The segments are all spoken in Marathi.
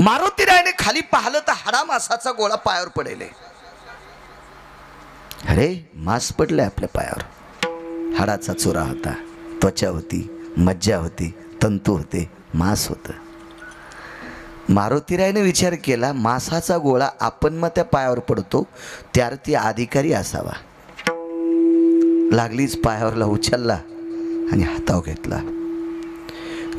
मारुतीरायाने खाली पाहिलं तर हाडा मासाचा गोळा पायावर पडेल. अरे मांस पडले आपल्या पायावर. हाडाचा चुरा होता, त्वचा होती, मज्जा होती, तंतू होते, मांस होतं. मारुतीरायाने विचार केला, मांसाचा गोळा आपण मग त्या पायावर पडतो, त्यावर ती अधिकारी असावा. लागलीच पायावरला उचलला आणि हातावर घेतला.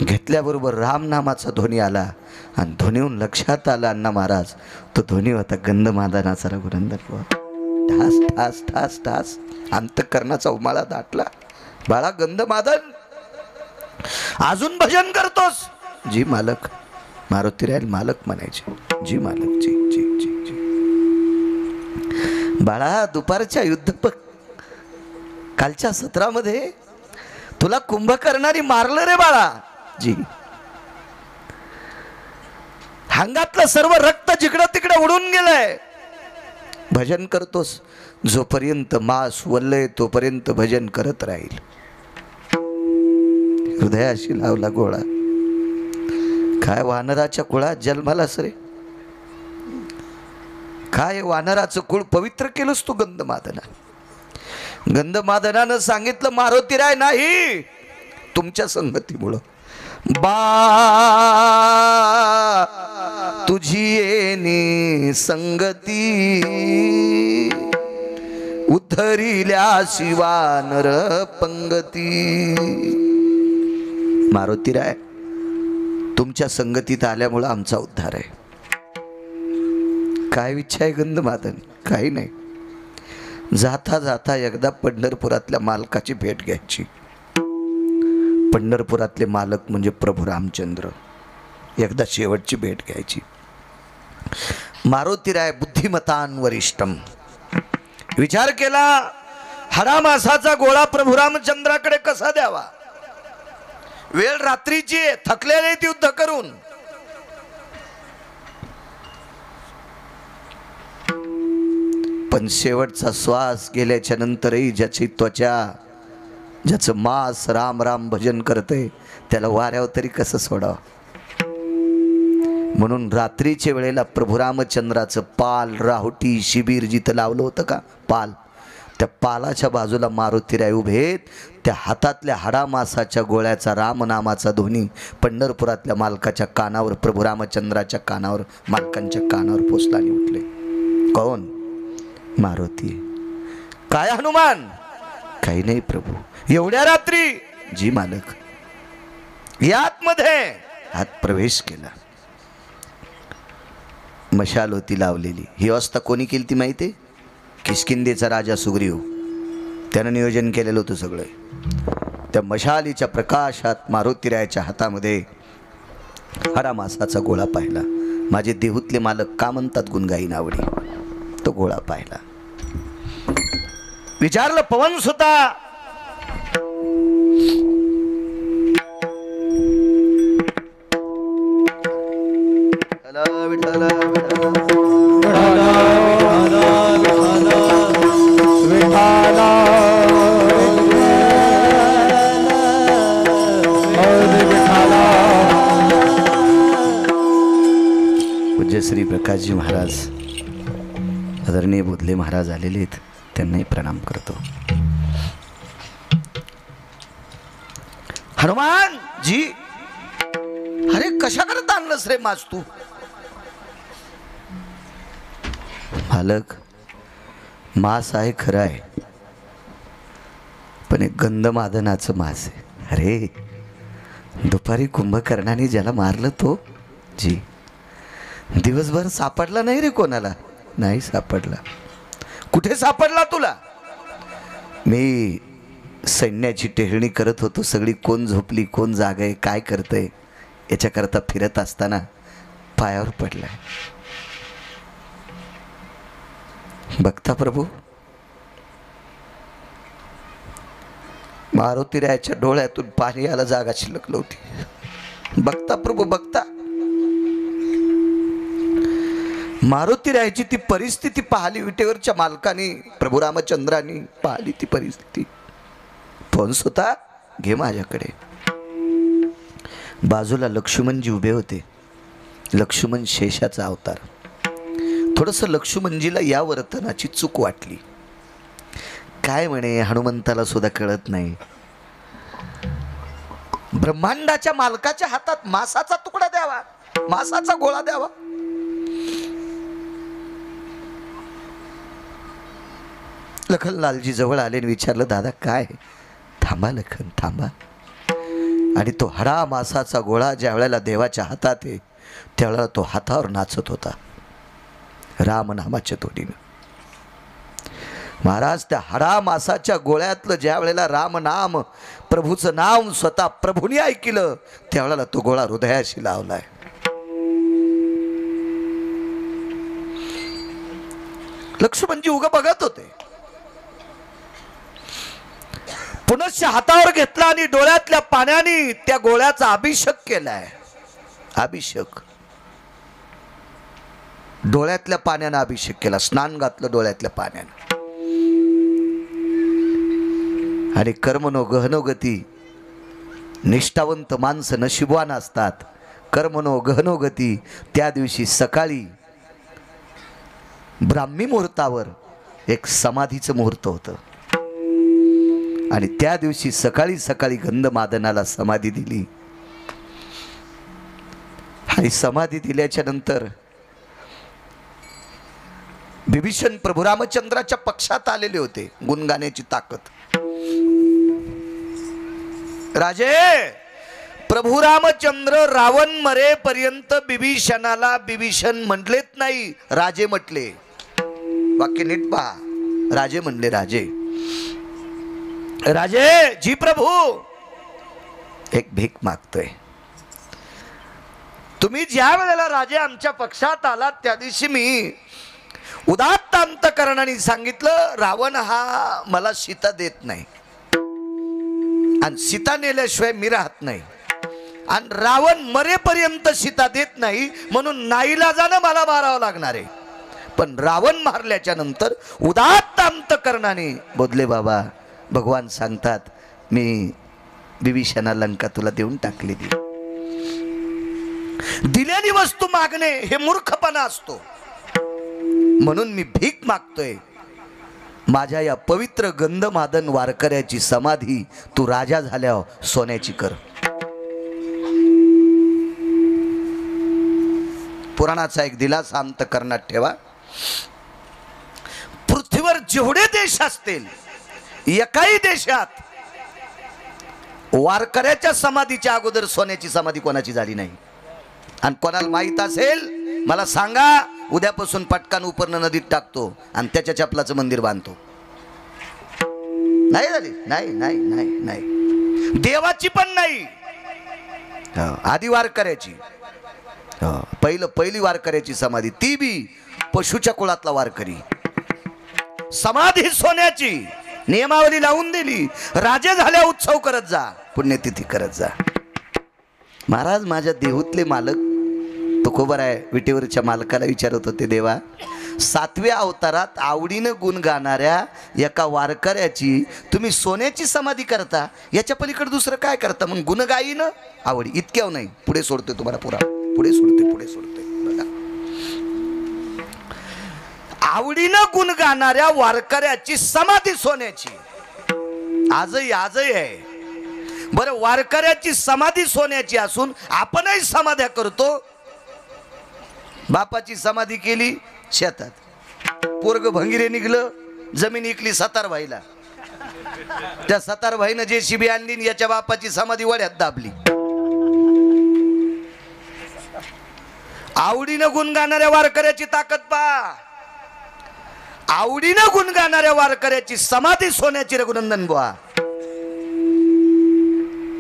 घेतल्याबरोबर राम नामाचा ध्वनी आला आणि ध्वनीहून लक्षात आला अण्णा महाराज तो ध्वनी होता गंधमादनाचा रघुनंदन. ठास ठास ठास ठास अंतःकरणाचा उमाळा दाटला. बाळा गंधमादन अजून भजन करतोस? जी मालक. मारुतीराय मालक म्हणायचे. जी मालक, जी जी जी जी. बाळा दुपारच्या युद्ध कालच्या सत्रामध्ये तुला कुंभकर्णाने मारलं रे बाळा. जी. अंगातलं सर्व रक्त जिकडं तिकडं उडून गेलंय. भजन करतोस? जोपर्यंत मास वल्लय तोपर्यंत भजन करत राहील. हृदयाशी लावला गोळा. काय वानराच्या कुळात जन्मालास रे? काय वानराचं कुळ पवित्र केलंस तू गंधमादना. गंधमादनानं सांगितलं मारुतीराय नाही, तुमच्या संगतीमुळं बा तुझी येणी संगती उद्धरिल्या शिवानर पंगती. मारुतीराय तुमच्या संगतीत आल्यामुळं आमचा उद्धार आहे. काय इच्छा आहे गंधमादन? काही नाही. जाता जाता एकदा पंढरपुरातल्या मालकाची भेट घ्यायची. पंढरपुरातले मालक म्हणजे प्रभू रामचंद्र. एकदा शेवटची भेट घ्यायची. मारुतीराय बुद्धिमतान वरिष्ठम. विचार केला हाडा मासाचा गोळा प्रभू रामचंद्राकडे कसा द्यावा. वेळ रात्रीची, थकलेले युद्ध करून. पण शेवटचा श्वास गेल्याच्या नंतरही ज्याची त्वचा, ज्याचं मास राम राम भजन करते त्याला वाऱ्यावर तरी कसं सोडावं. म्हणून रात्रीच्या वेळेला प्रभू रामचंद्राचं पाल, राहुटी, शिबीर जिथं लावलं होतं का पाल, त्या पालाच्या बाजूला मारुतीराय उभेत. त्या हातातल्या हाडा मासाच्या गोळ्याचा रामनामाचा ध्वनी पंढरपुरातल्या मालकाच्या कानावर, प्रभू रामचंद्राच्या कानावर, मालकांच्या कानावर पोचला आणि उठले. कोण? मारुती. काय हनुमान? काही नाही प्रभू. एवढ्या रात्री? जी मालक. यात मध्ये हात प्रवेश केला. मशाल होती लावलेली. ही अवस्था कोणी केली ती माहिती? किष्किंधेचा राजा सुग्रीव. त्यानं नियोजन केलेलं होतं सगळं. त्या मशालीच्या प्रकाशात मारुतीरायाच्या हातामध्ये हाडा मासाचा गोळा पाहिला. माझे देहूतले मालक का म्हणतात गुणगाई नावडी. तो गोळा पाहिला. विचारलं पवन सुता पूज्य श्री प्रकाशजी महाराज, आदरणीय बोधले महाराज आलेले आहेत, त्यांनाही प्रणाम करतो. हनुमान जी, अरे कशा करत आणलंस रे मास तू? मालक मास आहे खरं आहे, पण एक गंधमादनाचं मास आहे. अरे दुपारी कुंभकर्णाने ज्याला मारलं तो. जी. दिवसभर सापडला नाही रे कोणाला? नाही सापडला. कुठे सापडला तुला? मी सैन्याची टेहळणी करत होतो. सगळी कोण झोपली, कोण जागे, काय करतंय याच्याकरता फिरत असताना पायावर पडलाय. बघता प्रभू, मारुतीरायाच्या डोळ्यातून पाणी याला जागा शिल्लक नव्हती. बघता प्रभू बघता. मारुतीरायाची ती परिस्थिती पाहिली. विटेवरच्या मालकाने, प्रभू रामचंद्रांनी पाहिली ती परिस्थिती. फोन्स होता, घे माझ्याकडे. बाजूला लक्ष्मणजी उभे होते. लक्ष्मण शेषाचा अवतार. थोडंसं लक्ष्मणजीला या वर्तनाची चूक वाटली. काय म्हणे हनुमंताला सुद्धा कळत नाही. ब्रह्मांडाच्या मालकाच्या हातात मासाचा तुकडा द्यावा, मासाचा गोळा द्यावा. लखनलालजी जवळ आले आणि विचारलं, दादा काय? थांबा लखन थांबा. आणि तो हडा मासाचा गोळा ज्या वेळेला देवाच्या हातात आहे त्यावेळेला तो हातावर नाचत होता रामनामाच्या तोडीनं. महाराज त्या हडा मासाच्या गोळ्यातलं ज्या वेळेला रामनाम प्रभूचं नाम स्वतः प्रभूने ऐकलं त्यावेळेला तो गोळा हृदयाशी लावलाय. लक्ष्मणजी उगा बघत होते. पुनश्च हातावर घेतला आणि डोळ्यातल्या पाण्याने त्या गोळ्याचा अभिषेक केलाय. अभिषेक डोळ्यातल्या पाण्याने अभिषेक केला, स्नान घातलं डोळ्यातल्या पाण्याने. आणि कर्मनो गहनो गती, निष्ठावंत माणसं नशिबवान असतात. कर्मनो गहनो गती. त्या दिवशी सकाळी ब्राह्मी मुहूर्तावर एक समाधीचं मुहूर्त होतं आणि त्या दिवशी सकाळी सकाळी गंधमादनाला समाधी दिली. आणि समाधी दिल्याच्या नंतर विभीषण प्रभू रामचंद्राच्या पक्षात आलेले होते. गुणगाण्याची ताकद. राजे, प्रभू रामचंद्र रावण मरेपर्यंत विभीषणाला विभीषण म्हटलेत नाही, राजे म्हटले. वाक्य नीट पहा. राजे म्हणले. राजे राजे जी प्रभू, एक भीक मागतोय. तुम्ही ज्या वेळेला राजे आमच्या पक्षात आलात त्या दिवशी मी उदात्त अंतकरणाने सांगितलं रावण हा मला सीता देत नाही आणि सीता नेल्याशिवाय मी राहत नाही आणि रावण मरेपर्यंत सीता देत नाही म्हणून नाईलाजानं मला मारावं लागणार आहे. पण रावण मारल्याच्या नंतर उदात्त अंतकरणाने बोधले बाबा भगवान सांगतात मी विभीषणा लंका तुला देऊन टाकलेली. दिलेली वस्तू मागणे हे मूर्खपणा असतो. म्हणून मी भीक मागतोय. माझ्या या पवित्र गंधमादन वारकऱ्याची समाधी तू राजा झाल्यावर सोन्याची कर. पुराणाचा एक दिलासा अंतकरणात ठेवा. पृथ्वीवर जेवढे देश असतील एकाही देशात वारकऱ्याच्या समाधीच्या अगोदर सोन्याची समाधी कोणाची झाली नाही. आणि कोणाला माहित असेल मला सांगा, उद्यापासून पटकान उपरनं नदीत टाकतो आणि त्याच्या चपलाचं मंदिर बांधतो. नाही झाली. नाही नाही नाही नाही. देवाची पण नाही, आधी वारकऱ्याची. पहिली वारकऱ्याची समाधी, ती बी पशुच्या कुळातला वारकरी. समाधी सोन्याची नियमावली लावून दिली. राजे झाल्या उत्सव करत जा, पुण्यतिथी करत जा. महाराज माझ्या देहूतले मालक तुकोबर आहे विटेवरच्या मालकाला विचारत होते, देवा 7व्या अवतारात आवडीनं गुण गाणाऱ्या एका वारकऱ्याची तुम्ही सोन्याची समाधी करता, याच्या पलीकडे दुसरं काय करता? मग गुणगायीनं आवडी इतक्या नाही. पुढे सोडतोय तुम्हाला पुरा, पुढे सोडतोय बघा. आवडीनं गुण गाणाऱ्या वारकऱ्याची समाधी सोन्याची आजही आहे. बरं, वारकऱ्याची समाधी सोन्याची असून आपणही समाध्या करतो. बापाची समाधी केली शेतात, पोरग भंगिरे निघलं, जमीन इकली सतारभाईला. त्या सतारभाईनं जे शिबी आणली याच्या बापाची समाधी वड्यात दाबली. आवडीनं गुण गाणाऱ्या वारकऱ्याची ताकद पहा. आवडीनं गुण गाणाऱ्या वारकऱ्याची समाधी सोन्याची. रघुनंदन बुवा.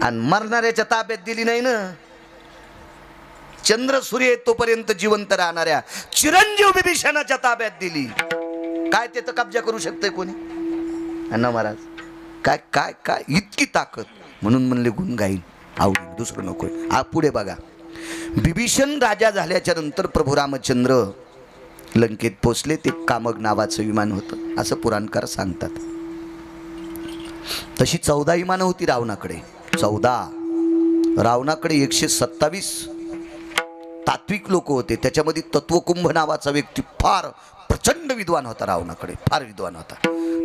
आणि मरणाऱ्याच्या ताब्यात दिली नाही ना. चंद्र सूर्य तोपर्यंत जिवंत राहणाऱ्या चिरंजीव विभीषणाच्या ताब्यात दिली. काय ते तर कब्जा करू शकते कोणी? अण्णा महाराज काय काय काय इतकी ताकद. म्हणून म्हणले गुण गाईल आवडी, दुसरं नको. पुढे बघा. विभीषण राजा झाल्याच्या नंतर प्रभू रामचंद्र लंकेत पोचले. ते कामग नावाचं विमान होतं असं पुराणकार सांगतात. तशी 14 विमानं होती रावणाकडे. 14. रावणाकडे 127 तात्विक लोक होते. त्याच्यामध्ये तत्वकुंभ नावाचा व्यक्ती फार प्रचंड विद्वान होता. रावणाकडे फार विद्वान होता.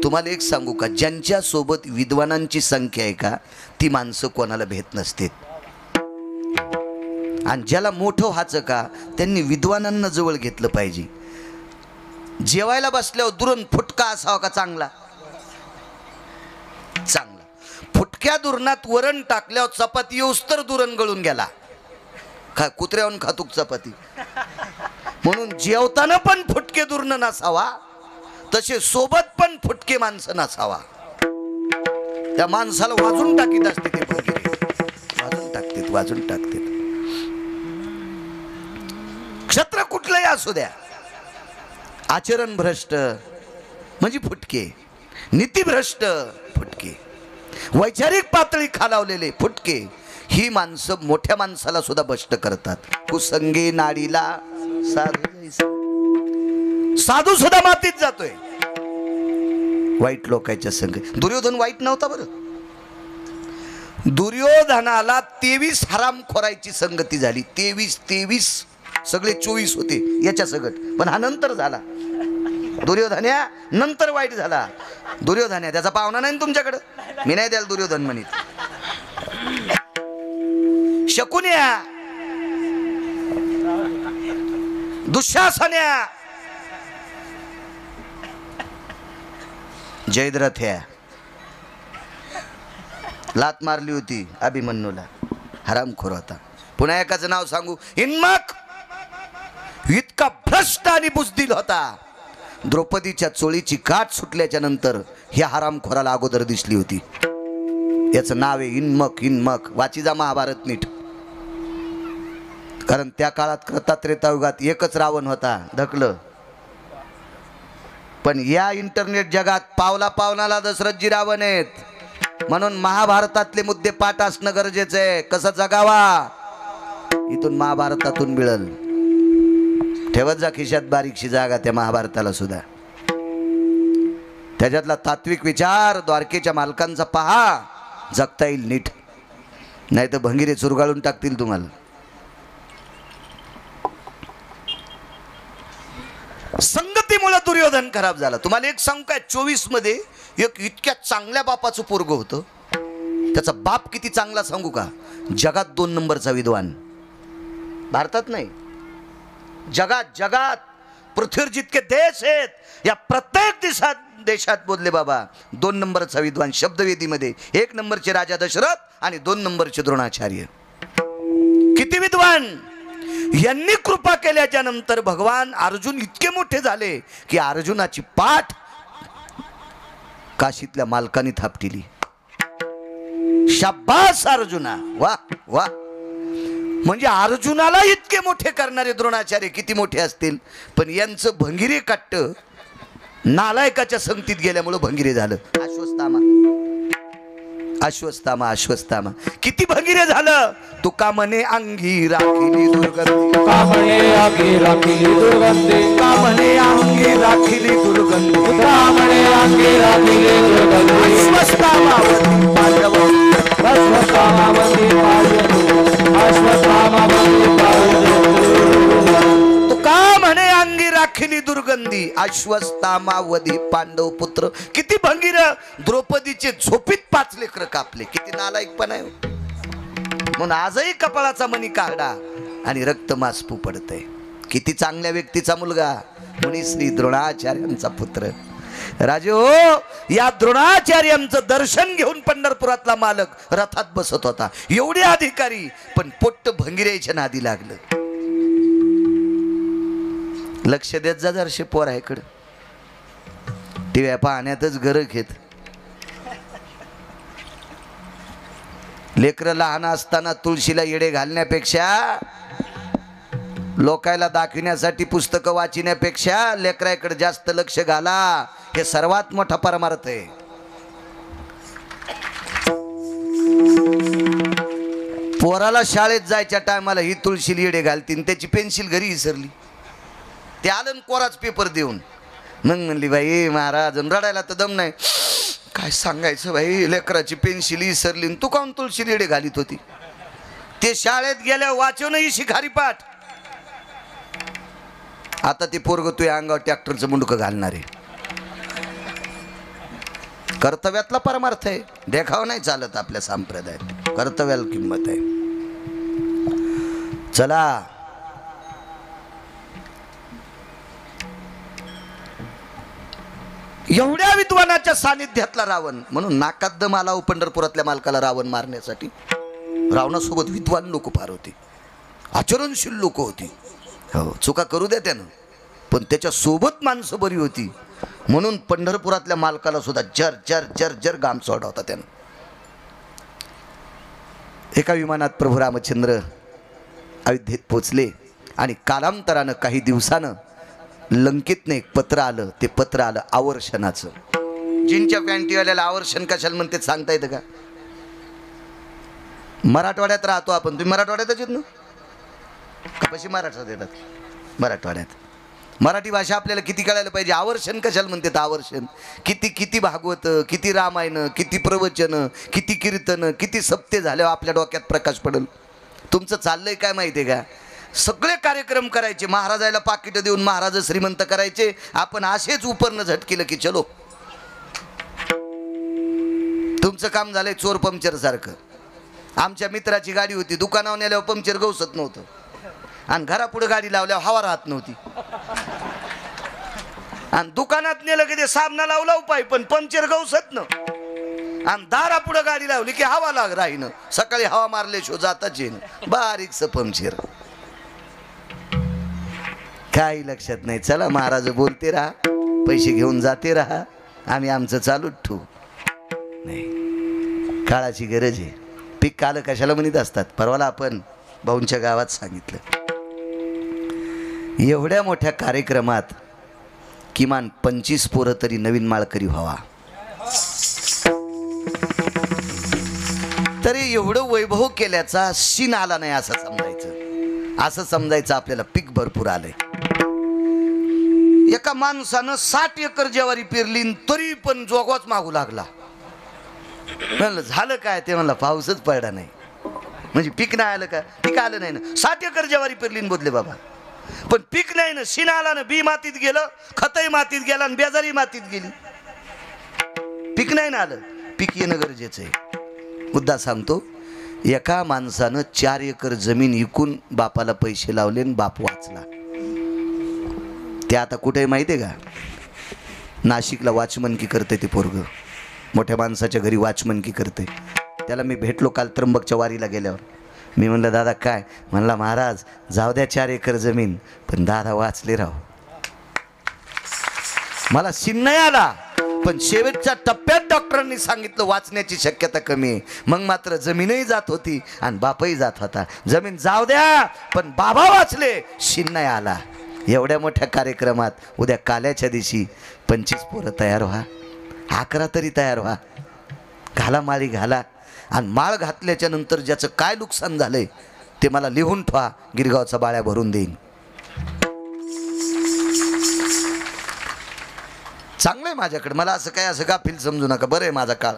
तुम्हाला एक सांगू का, ज्यांच्या सोबत विद्वानांची संख्या आहे का ती माणसं कोणाला भेट नसते. आणि ज्याला मोठं व्हायचं का त्यांनी विद्वानांना जवळ घेतलं पाहिजे. जेवायला बसल्यावर दुरण फुटका असावा का चांगला? चांगला. फुटक्या दुरणात वरण टाकल्यावर चपाती येऊस तर दुरण गळून गेला. कुत्र्याहून खातूक चपाती. म्हणून जेवताना पण फुटके दुरण नसावा, तसे सोबत पण फुटके माणसं नसावा. त्या माणसाला वाजून टाकीत असते ते भगिरी. वाजून टाकते. क्षत्र कुठलंही असू द्या, आचरण भ्रष्ट म्हणजे फुटके, नीतिभ्रष्ट फुटके, वैचारिक पातळी खालावलेले फुटके, ही माणसं मोठ्या माणसाला सुद्धा भ्रष्ट करतात. कुसंगे नाडीला साधू सुद्धा मातीत जातोय वाईट लोकांच्या संग. दुर्योधन वाईट नव्हता बरं. दुर्योधनाला 23 हरामखोराची संगती झाली. 23 सगळे 24 होते याच्या सगट, पण हा नंतर झाला. दुर्योधन्या नंतर वाईट झाला. दुर्योधन्या त्याचा पाहुणा नाही तुमच्याकडं, मी नाही द्याल दुर्योधन म्हणित. शकुन्या, दुःशासन्या, जयद्रथ्या लात मारली होती अभिमन्यूला, हरामखोर होता. पुन्हा एकाचं नाव सांगू, हिन्मक, इतका भ्रष्ट आणि बुजदिल होता. द्रौपदीच्या चोळीची गाठ सुटल्याच्या नंतर ह्या हरामखोराला अगोदर दिसली होती. याचं नाव आहे हिन्मक. वाची जा महाभारत नीट. कारण त्या काळात त्रेतायुगात एकच रावण होता, ढकलं. पण या इंटरनेट जगात पावला पावनाला दशरथजी रावण आहेत. म्हणून महाभारतातले मुद्दे पाठ असणं गरजेचं आहे. कसं जगावा इथून महाभारतातून मिळल. ठेवत जा खिशात बारीकशी जागा त्या महाभारताला सुद्धा. त्याच्यातला तात्विक विचार द्वारकेच्या मालकांचा पहा, जगता येईल नीट. नाही तर भंगिरे चुरगाळून टाकतील तुम्हाला. संगतीमुळे दुर्योधन खराब झाला. तुम्हाला एक सांगू काय, 24 मध्ये एक इतक्या चांगल्या बापाचं पोरग होतं. त्याचा बाप किती चांगला सांगू का, जगात 2 नंबरचा विद्वान. भारतात नाही, जगात पृथ्वीवर जितके देश आहेत या प्रत्येक देशात बोलले बाबा 2 नंबरचा विद्वान. शब्दवेदीमध्ये 1 नंबरचे राजा दशरथ आणि 2 नंबरचे द्रोणाचार्य. किती विद्वान. यांनी कृपा केल्याच्या नंतर भगवान अर्जुन इतके मोठे झाले की अर्जुनाची पाठ काशीतल्या मालकांनी थापटिली. शाबास अर्जुना, वा वा. म्हणजे अर्जुनाला इतके मोठे करणारे द्रोणाचार्य किती मोठे असतील. पण यांचं भंगिरे काट्ट नालायकाच्या संगतीत गेल्यामुळे भंगिरे झालं. अश्वत्थामा किती भंगिरे झालं. तुका म्हणे अंगी राखिली दुर्गंधी, तुका म्हणे अंगी राखिली दुर्गंधी, तुका म्हणे अंगी राखिली दुर्गंधी, तुका म्हणे अंगी राखिली दुर्गंधी. अश्वत्थामावती पांडव, अश्वत्थामावती पांडव, अश्वत्थामावती पांडव. तुका म्हणे अंगी राखिली दुर्गंधी, अश्वत्थामावती पांडव पुत्र. किती भंगीर. द्रौपदीचे झोपीत 5 लेकर कापले. किती नालायकपणा आहे. म्हणून आजही कपाळाचा मणी काढा आणि रक्त मासपू पडतंय. किती चांगल्या व्यक्तीचा मुलगा, मुनी श्री द्रोणाचार्यांचा पुत्र. राजे हो, या द्रोणाचार्यांचं दर्शन घेऊन पंढरपुरातला मालक रथात बसत होता. एवढे अधिकारी, पण पोट्ट भंगिरेच्या नादी लागलं. लक्ष देत जा जरशे पोराकडे. टीव्या पाहण्यातच गरज घेत. लेकरं लहान असताना तुळशीला येडे घालण्यापेक्षा, लोकायला दाखविण्यासाठी पुस्तकं वाचण्यापेक्षा लेकराकडे जास्त लक्ष घाला. हे सर्वात मोठा परमार्थ आहे. पोराला शाळेत जायच्या टायमाला ही तुळशीला येडे घालतीन, त्याची पेन्सिल घरी विसरली. ते आलं कोराच पेपर देऊन. मग म्हणली बाई महाराज, रडायला तर दम नाही. काय सांगायचं बाई, लेकराची पेन्सिल विसरली, तू काऊन तुळशी येडे घालीत होती. ते शाळेत गेल्या वाचवूनही शिकारी पाठ. आता ते पोरग तुझ्या अंगावर ट्रॅक्टरचं मुंडकं घालणार आहे. कर्तव्यातला परमार्थ आहे. देखाव नाही चालत आपल्या संप्रदायात. कर्तव्याला किंमत आहे. चला एवढ्या विद्वानाच्या सानिध्यातला रावण, म्हणून नाकात दम आला पंढरपुरातल्या मालकाला रावण मारण्यासाठी. रावणासोबत विद्वान लोक फार होते, आचरणशील लोक होती. हो, चुका करू द्या त्यानं, पण त्याच्या सोबत माणसं बरी होती. म्हणून पंढरपुरातल्या मालकाला सुद्धा जर जर जर जर गाम सोडा होता त्यानं. एका विमानात प्रभू रामचंद्र अयोध्येत पोचले आणि कालांतरानं काही दिवसानं लंकेतनं एक पत्र आलं. ते पत्र आलं आवर्षणाचं. जीनच्या पॅन्टीवाल्याला आवर्षण कशाला म्हणते सांगता येतं का? मराठवाड्यात राहतो आपण. तुम्ही मराठवाड्यातच येत ना? कशी मराठवाड्यात येतात? मराठवाड्यात मराठी भाषा आपल्याला किती कळायला पाहिजे. आवर्षण कशाला म्हणते? आवर्षण किती किती भागवत, किती रामायण, किती प्रवचन, किती कीर्तन, किती सप्ते झाल्यावर आपल्या डोक्यात प्रकाश पडेल. तुमचं चाललंय काय माहिती आहे का? सगळे कार्यक्रम करायचे, महाराजाला पाकिट देऊन महाराज श्रीमंत करायचे. आपण असेच उपरनं झटकेलं की चलो. तुमचं काम झालंय चोर पंक्चर सारखं. आमच्या मित्राची गाडी होती, दुकानावर नेल्यावर पंक्चर गवसत नव्हतं आणि घरापुढे गाडी लावल्यावर हवा राहत नव्हती. आणि दुकानात नेलं की ते साबणा लावला उपाय, पण पंक्चर गवसत न. आणि दारापुढे गाडी लावली की हवा लाग राहीन. सकाळी हवा मारले शो जाताच येईन बारीकच पंक्चर. काही लक्षात नाही. चला महाराज बोलते राहा, पैसे घेऊन जाते राहा, आम्ही आमचं चालूच ठेवू. नाही, काळाची गरज आहे. पीक काल कशाला म्हणत असतात. परवाला आपण भाऊंच्या गावात सांगितलं, एवढ्या मोठ्या कार्यक्रमात किमान 25 पोरं तरी नवीन माळकरी व्हावा. तरी एवढं वैभव केल्याचा शीन आला नाही असं समजायचं. असं समजायचं आपल्याला पीक भरपूर आलंय. एका माणसानं 60 एकर ज्वारी पेरली तरी पण जोगवाच मागू लागला. म्हणलं झालं काय? ते म्हणलं पाऊसच पडला नाही. म्हणजे पीक नाही आलं का? पीक आलं नाही ना. 60 एकर ज्वारी पेरली बोलले बाबा, पण पीक नाही ना. शीन आला ना, बी मातीत गेलं, खतही मातीत गेला आणि बेजारी मातीत गेली. पीक नाही ना आलं. पीक येणं गरजेचं आहे. मुद्दा सांगतो, एका माणसानं 4 एकर जमीन विकून बापाला पैसे लावले आणि बाप वाचला. ते आता कुठे माहिती आहे का? नाशिकला वॉचमनकी करते ते पोरग. मोठ्या माणसाच्या घरी वॉचमनकी करते. त्याला मी भेटलो काल त्र्यंबकच्या वारीला गेल्यावर. मी म्हणलं दादा काय? म्हणला महाराज जाऊ द्या 4 एकर जमीन, पण दादा वाचले राव. मला शीन नाही आला, पण शेवटच्या टप्प्यात डॉक्टरांनी सांगितलं वाचण्याची शक्यता कमी आहे. मग मात्र जमीनही जात होती आणि बापही जात होता. जमीन जाऊ द्या, पण बाबा वाचले, शीन नाही आला. एवढ्या मोठ्या कार्यक्रमात उद्या काल्याच्या दिवशी 25 पोरं तयार व्हा, 11 तरी तयार व्हा. घाला माळी घाला. आणि माळ घातल्याच्या नंतर ज्याचं काय नुकसान झालंय ते मला लिहून ठेवा. गिरगावचा बाळ्या भरून देईन. चांगलंय माझ्याकडे. मला असं काय असं गाफील समजू नका. बरं आहे माझा काळ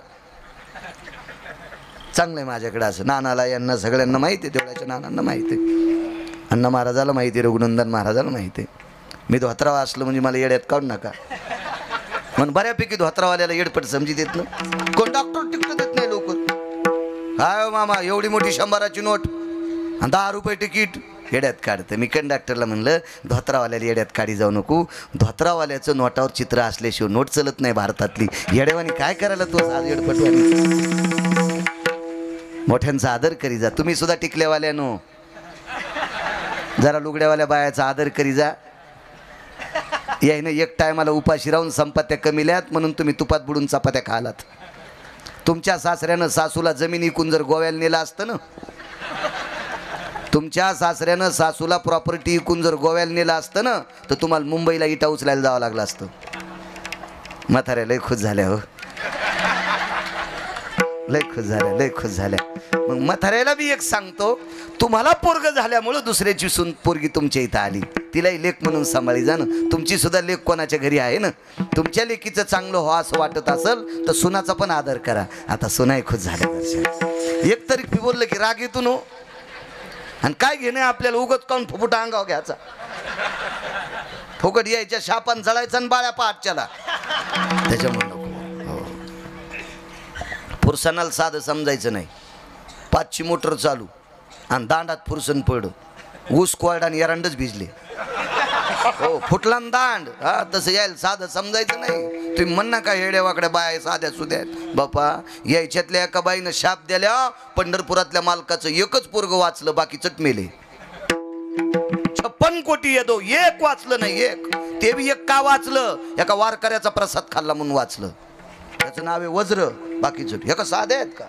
चांगलंय माझ्याकडे. असं नानाला यांना सगळ्यांना माहिती आहे. तेवढ्याच्या नानांना माहिती आहे, अण्णा महाराजाला माहिती आहे, रघुनंदन महाराजाला माहिती आहे. मी धोत्रावा असलं म्हणजे मला येड्यात काढू नका. म्हणून बऱ्यापैकी धोत्रावाल्याला येडपट समजी देत ना. कोण डॉक्टर तिकीट देत नाही लोक. काय मामा एवढी मोठी 100ची नोट आणि 10 रुपये तिकीट येड्यात काढतं. मी कंडक्टरला म्हणलं धोत्रावाल्याला येड्यात काढी जाऊ नको. धोत्रावाल्याचं नोटावर चित्र असल्याशिवाय नोट चलत नाही भारतातली. येड्यावानी काय करायला तू आज येडपटवानी? मोठ्यांचा आदर करी जा. तुम्ही सुद्धा टिकल्यावाल्यानो जरा लुगड्यावाल्या बायाचा आदर करी जा. यायनं एक टायमाला उपाशी राहून संपात्या कमील्यात म्हणून तुम्ही तुपात बुडून चपात्या खालात. तुमच्या सासऱ्यानं सासूला जमीन इकून जर गोव्याला नेलं असतं ना, तुमच्या सासऱ्यानं सासूला प्रॉपर्टी इकून जर गोव्याला नेलं असतं ना, तर तुम्हाला मुंबईला इटा उचलायला जावं लागलं असतं. म्हाताऱ्या लय खुश झाल्या हो, लय खुश झाल्या, लय खुश झाल्या. मग म्हाताऱ्याला बी एक सांगतो, तुम्हाला पोरग झाल्यामुळं दुसऱ्याची सून पोरगी तुमच्या इथं आली, तिलाही लेक म्हणून सांभाळी जा ना. तुमची सुद्धा लेक कोणाच्या घरी आहे ना. तुमच्या लेकीचं चांगलं हो असं वाटत असेल तर सुनाचा पण आदर करा. आता सुनाही खुश झाल्या. एक तरी बोललं की राग येतो नो. आणि काय घेणे आपल्याला उगत काऊन फुफुटा अंगावर घ्यायचा. फुकट यायच्या शापान जळायचा आणि बाळ्या पहाटच्याला. त्याच्यामुळे नको. पुरुषांना साधं समजायचं नाही. 5ची मोटर चालू आणि दांडात पुरुषन पड, ऊस कोरडा आणि एरंडच भिजले. हो फुटला दांड. हा तसं यायला साधं समजायचं नाही. तुम्ही म्हणा का हेड्या वाकड्या बाया साध्या सुद्या बापा. यायच्यातल्या एका बाईनं शाप दिल्या, पंढरपुरातल्या मालकाचं एकच पोरग वाचलं, बाकी चटमेले. 56 कोटी येतो, एक वाचलं नाही. एक ते बी एक का वाचलं, एका वारकऱ्याचा प्रसाद खाल्ला म्हणून वाचलं. त्याचं नाव आहे वज्र, बाकीचं हे का साधे आहेत का.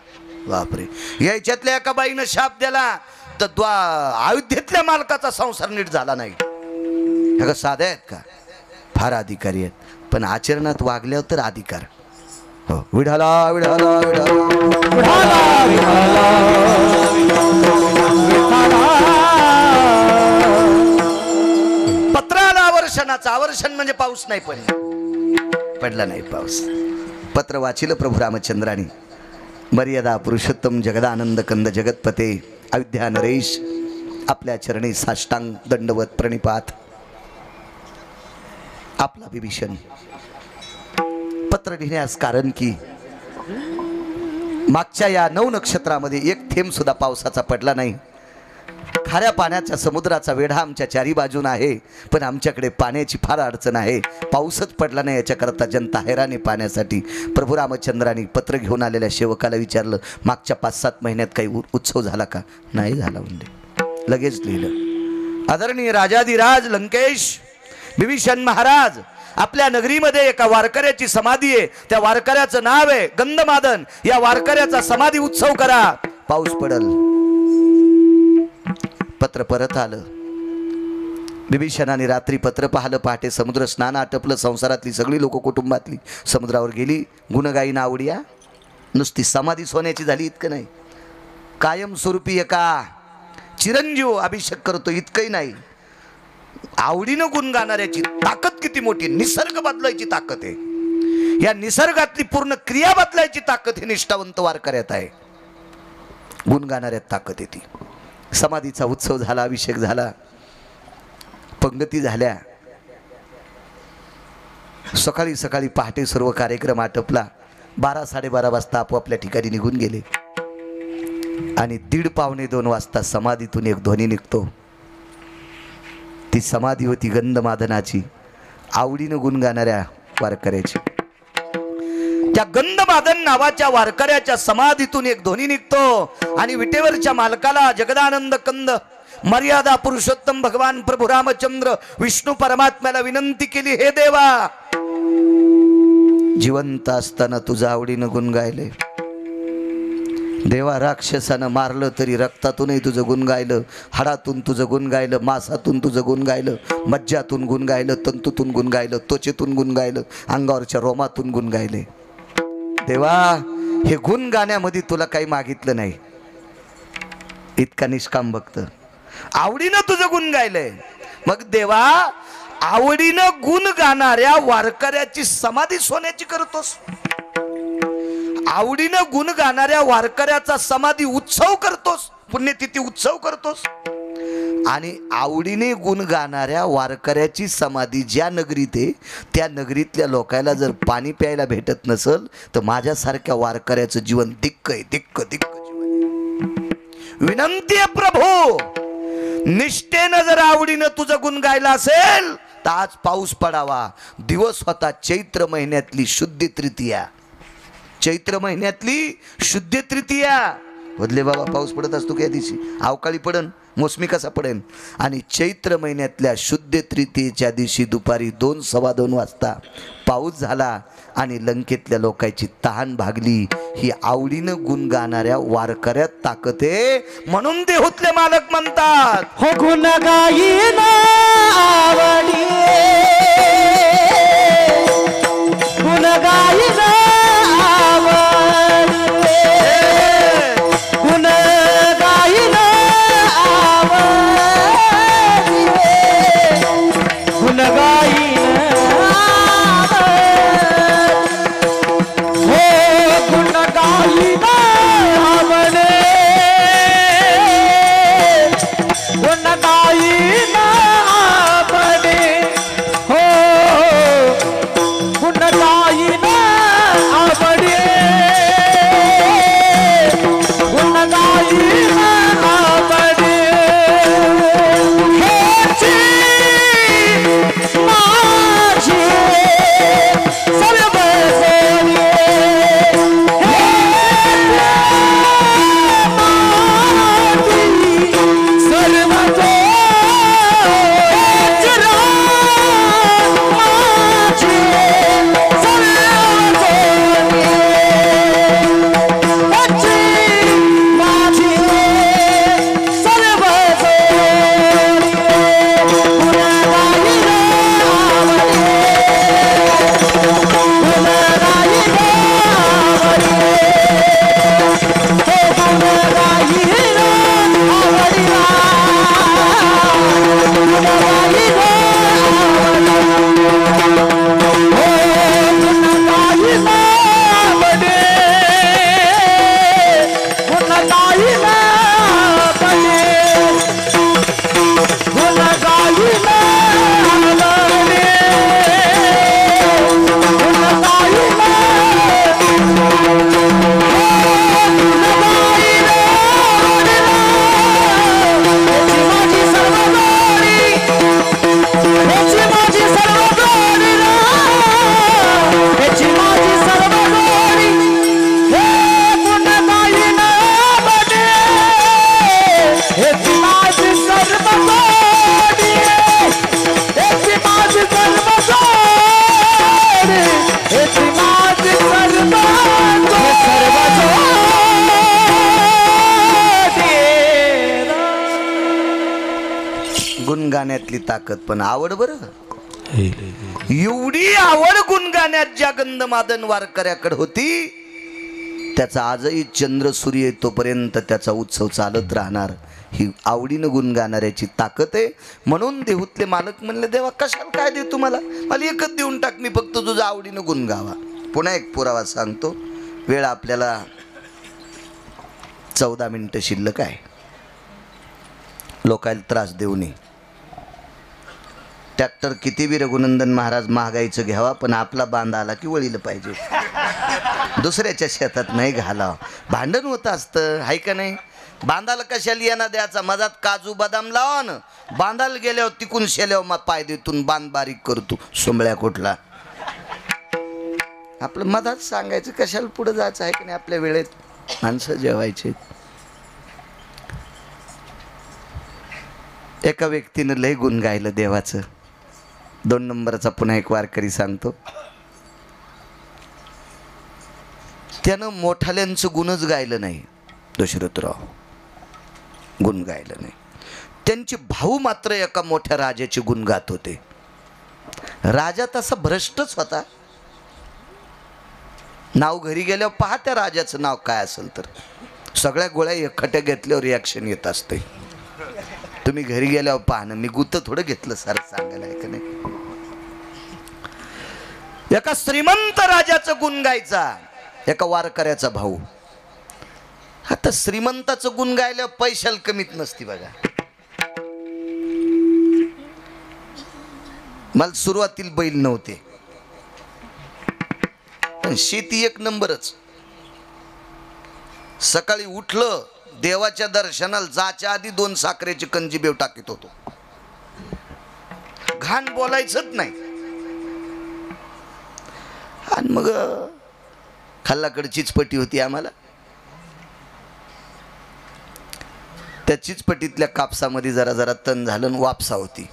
बापरे. यायच्यातल्या एका बाईनं शाप दिला तर अयोध्येतल्या मालकाचा संसार नीट झाला नाही. हे का साधे आहेत का. फार अधिकारी आहेत, पण आचरणात वागल्यावर तर अधिकार. हो विढाला विढाला विढाला. पत्राला आवर्षणाचं, आवर्षण म्हणजे पाऊस नाही पडला नाही पाऊस. पत्र वाचिलं प्रभू रामचंद्रानी. मर्यादा पुरुषोत्तम जगदानंद कंद जगतपते अयोध्या नरेश आपल्या चरणी साष्टांग दंडवत प्रणिपात. आपला विभीषण पत्र लिहिण्यास कारण की मागच्या या 9 नक्षत्रामध्ये एक थेंब सुद्धा पावसाचा पडला नाही. खाऱ्या पाण्याच्या समुद्राचा वेढा आमच्या चारी बाजून आहे, पण आमच्याकडे पाण्याची फार अडचण आहे. पाऊसच पडला नाही, याच्याकरता जनता हैराणी पाण्यासाठी. प्रभू रामचंद्रांनी पत्र घेऊन आलेल्या सेवकाला विचारलं, मागच्या 5-7 महिन्यात काही उत्सव झाला का. नाही झाला म्हणजे. लगेच लिहिलं, आदरणीय राजाधिराज लंकेश विभीषण महाराज, आपल्या नगरीमध्ये एका वारकऱ्याची समाधी आहे. त्या वारकऱ्याचं नाव आहे गंधमादन. या वारकऱ्याचा समाधी उत्सव करा, पाऊस पडल. पत्र परत आलं. विभीषणाने रात्री पत्र पाहिलं. पहाटे समुद्र स्नान आटपलं. संसारातली सगळी लोक कुटुंबातली समुद्रावर गेली. गुणगायी नावडिया. नुसती समाधी सोन्याची झाली इतकं नाही, कायमस्वरूपी एका चिरंजीव अभिषेक करतो इतकंही नाही. आवडीनं गुण गाणाऱ्याची ताकद किती मोठी. निसर्ग बदलायची ताकद आहे. या निसर्गातली पूर्ण क्रिया बदलायची ताकद ही निष्ठावंत वारकऱ्यात आहे. गुण गाणाऱ्यात ताकद येते. समाधीचा उत्सव झाला, अभिषेक झाला, पंगती झाल्या. सकाळी सकाळी पहाटे सर्व कार्यक्रम आटपला. 12-12:30 वाजता आपापल्या ठिकाणी निघून गेले आणि 1:30-2 वाजता समाधीतून एक ध्वनी निघतो. ती समाधी होती गंधमादनाची, आवडीनं गुण गाणाऱ्या वारकऱ्याची. त्या गंधमादन नावाच्या वारकऱ्याच्या समाधीतून एक ध्वनी निघतो आणि विटेवरच्या मालकाला जगदानंद कंद मर्यादा पुरुषोत्तम भगवान प्रभू रामचंद्र विष्णू परमात्म्याला विनंती केली, हे देवा, जिवंत असताना तुझं आवडीनं गुण गायले. देवा, राक्षसानं मारलं तरी रक्तातूनही तुझं गुण गायलं, हाडातून तुझं गुण गायलं, मांसातून तुझं गुण गायलं, मज्जातून गुण गायलं, तंतूतून गुण गायलं, त्वचेतून गुण गायलं, अंगावरच्या रोमातून गुण गायले. देवा, हे गुण गाण्यामध्ये तुला काही मागितलं नाही. इतका निष्काम भक्त आवडीनं तुझं गुण गायलंय. मग देवा, आवडीनं गुण गाणाऱ्या वारकऱ्याची समाधी सोन्याची करतोस. आवडीनं गुण गाणाऱ्या वारकऱ्याचा समाधी उत्सव करतोस, पुण्यतिथी उत्सव करतोस. आणि आवडीने गुण गाणाऱ्या वारकऱ्याची समाधी ज्या नगरीत आहे त्या नगरीतल्या लोकांना जर पाणी प्यायला भेटत नसल तर माझ्यासारख्या वारकऱ्याचं जीवन दिक्क आहे, दिक्क दिक्क जीवन. विनंती आहे प्रभू, निष्ठेनं जर आवडीनं तुझं गुण गायला असेल तर आज पाऊस पडावा. दिवस होता चैत्र महिन्यातली शुद्ध तृतीया. चैत्र महिन्यातली शुद्ध तृतीया. बदले बाबा, पाऊस पडत असतो त्या दिवशी. अवकाळी पडन, मोसमी कसा पडेन. आणि चैत्र महिन्यातल्या शुद्ध तृतीयेच्या दिवशी दुपारी 2-2:15 वाजता पाऊस झाला आणि लंकेतल्या लोकांची तहान भागली. ही आवडीनं गुण गाणाऱ्या वारकऱ्यात ताकद आहे. म्हणून देहूतले मालक म्हणतात, हो गुण गायीन आवडी, गुण गायीन आवडी, गुण गायीन आवडी, गुण गायीन आवडी, हो गुण गायीन आवडी, गुण गायीन आवडी, घेतली ताकद, पण आवड बरं. एवढी आवड गुणगाण्यात ज्या गंधमादन वारकऱ्याकडे होती, त्याचा आजही चंद्र सूर्य येतोपर्यंत त्याचा उत्सव चालत राहणार. ही आवडीनं गुण गाणाऱ्याची ताकद आहे. म्हणून देहूतले मालक म्हणले, देवा कशाला काय दे तुम्हाला, मला एकच देऊन टाक, मी फक्त तुझं आवडीनं गुण गावा. पुन्हा एक पुरावा सांगतो. वेळ आपल्याला 14 मिनिटं शिल्लक आहे. लोकांना त्रास देऊ नये. ट्रॅक्टर किती बी रघुनंदन महाराज महागाईचं घ्यावा, पण आपला बांध आला की वळीलं पाहिजे. दुसऱ्याच्या शेतात नाही घालावं. भांडण होत असतं, हाय का नाही. बांधाला कशाला येणं द्यायचा, मधात काजू बदाम लावा ना, बांधाला गेल्यावर तिकून शेल्यावर मग पाय देतून बांध बारीक करतो सोंबळ्या कुठला. आपलं मधात सांगायचं, कशाला पुढे जायचं आहे की नाही. आपल्या वेळेत माणसं जेवायचे. एका व्यक्तीनं लय गुण गायलं देवाचं. 2 नंबरचा पुन्हा एक वारकरी सांगतो. त्यानं मोठाल्यांचं गुणच गायलं नाही. दशरथराव गुण गायलं नाही. त्यांचे भाऊ मात्र एका मोठ्या राजाचे गुण गात होते. राजा तसा भ्रष्टच होता. नाव घरी गेल्यावर पहा त्या राजाचं नाव काय असेल तर सगळ्या गोळ्या एकखट्या घेतल्यावर रिॲक्शन येत असते. तुम्ही घरी गेल्यावर पाहणं. मी गुत्त थोडं घेतलं सारं सांगायला आहे का नाही. एका श्रीमंत राजाचं गुण गायचा एका वारकऱ्याचा भाऊ. आता श्रीमंताचं गुण गायलं पैशाला कमीत नसती बघा. मला सुरुवातील बैल नव्हते, पण शेती एक नंबरच. सकाळी उठलं, देवाच्या दर्शनाला जाच्या आधी 2 साखरेची कंजीबेव टाकीत होतो. घाण बोलायचंच नाही. आणि मग खाल्लाकडे चिचपट्टी होती आम्हाला. त्या चिचपट्टीतल्या कापसामध्ये जरा जरा तण झालं. वापसा होती.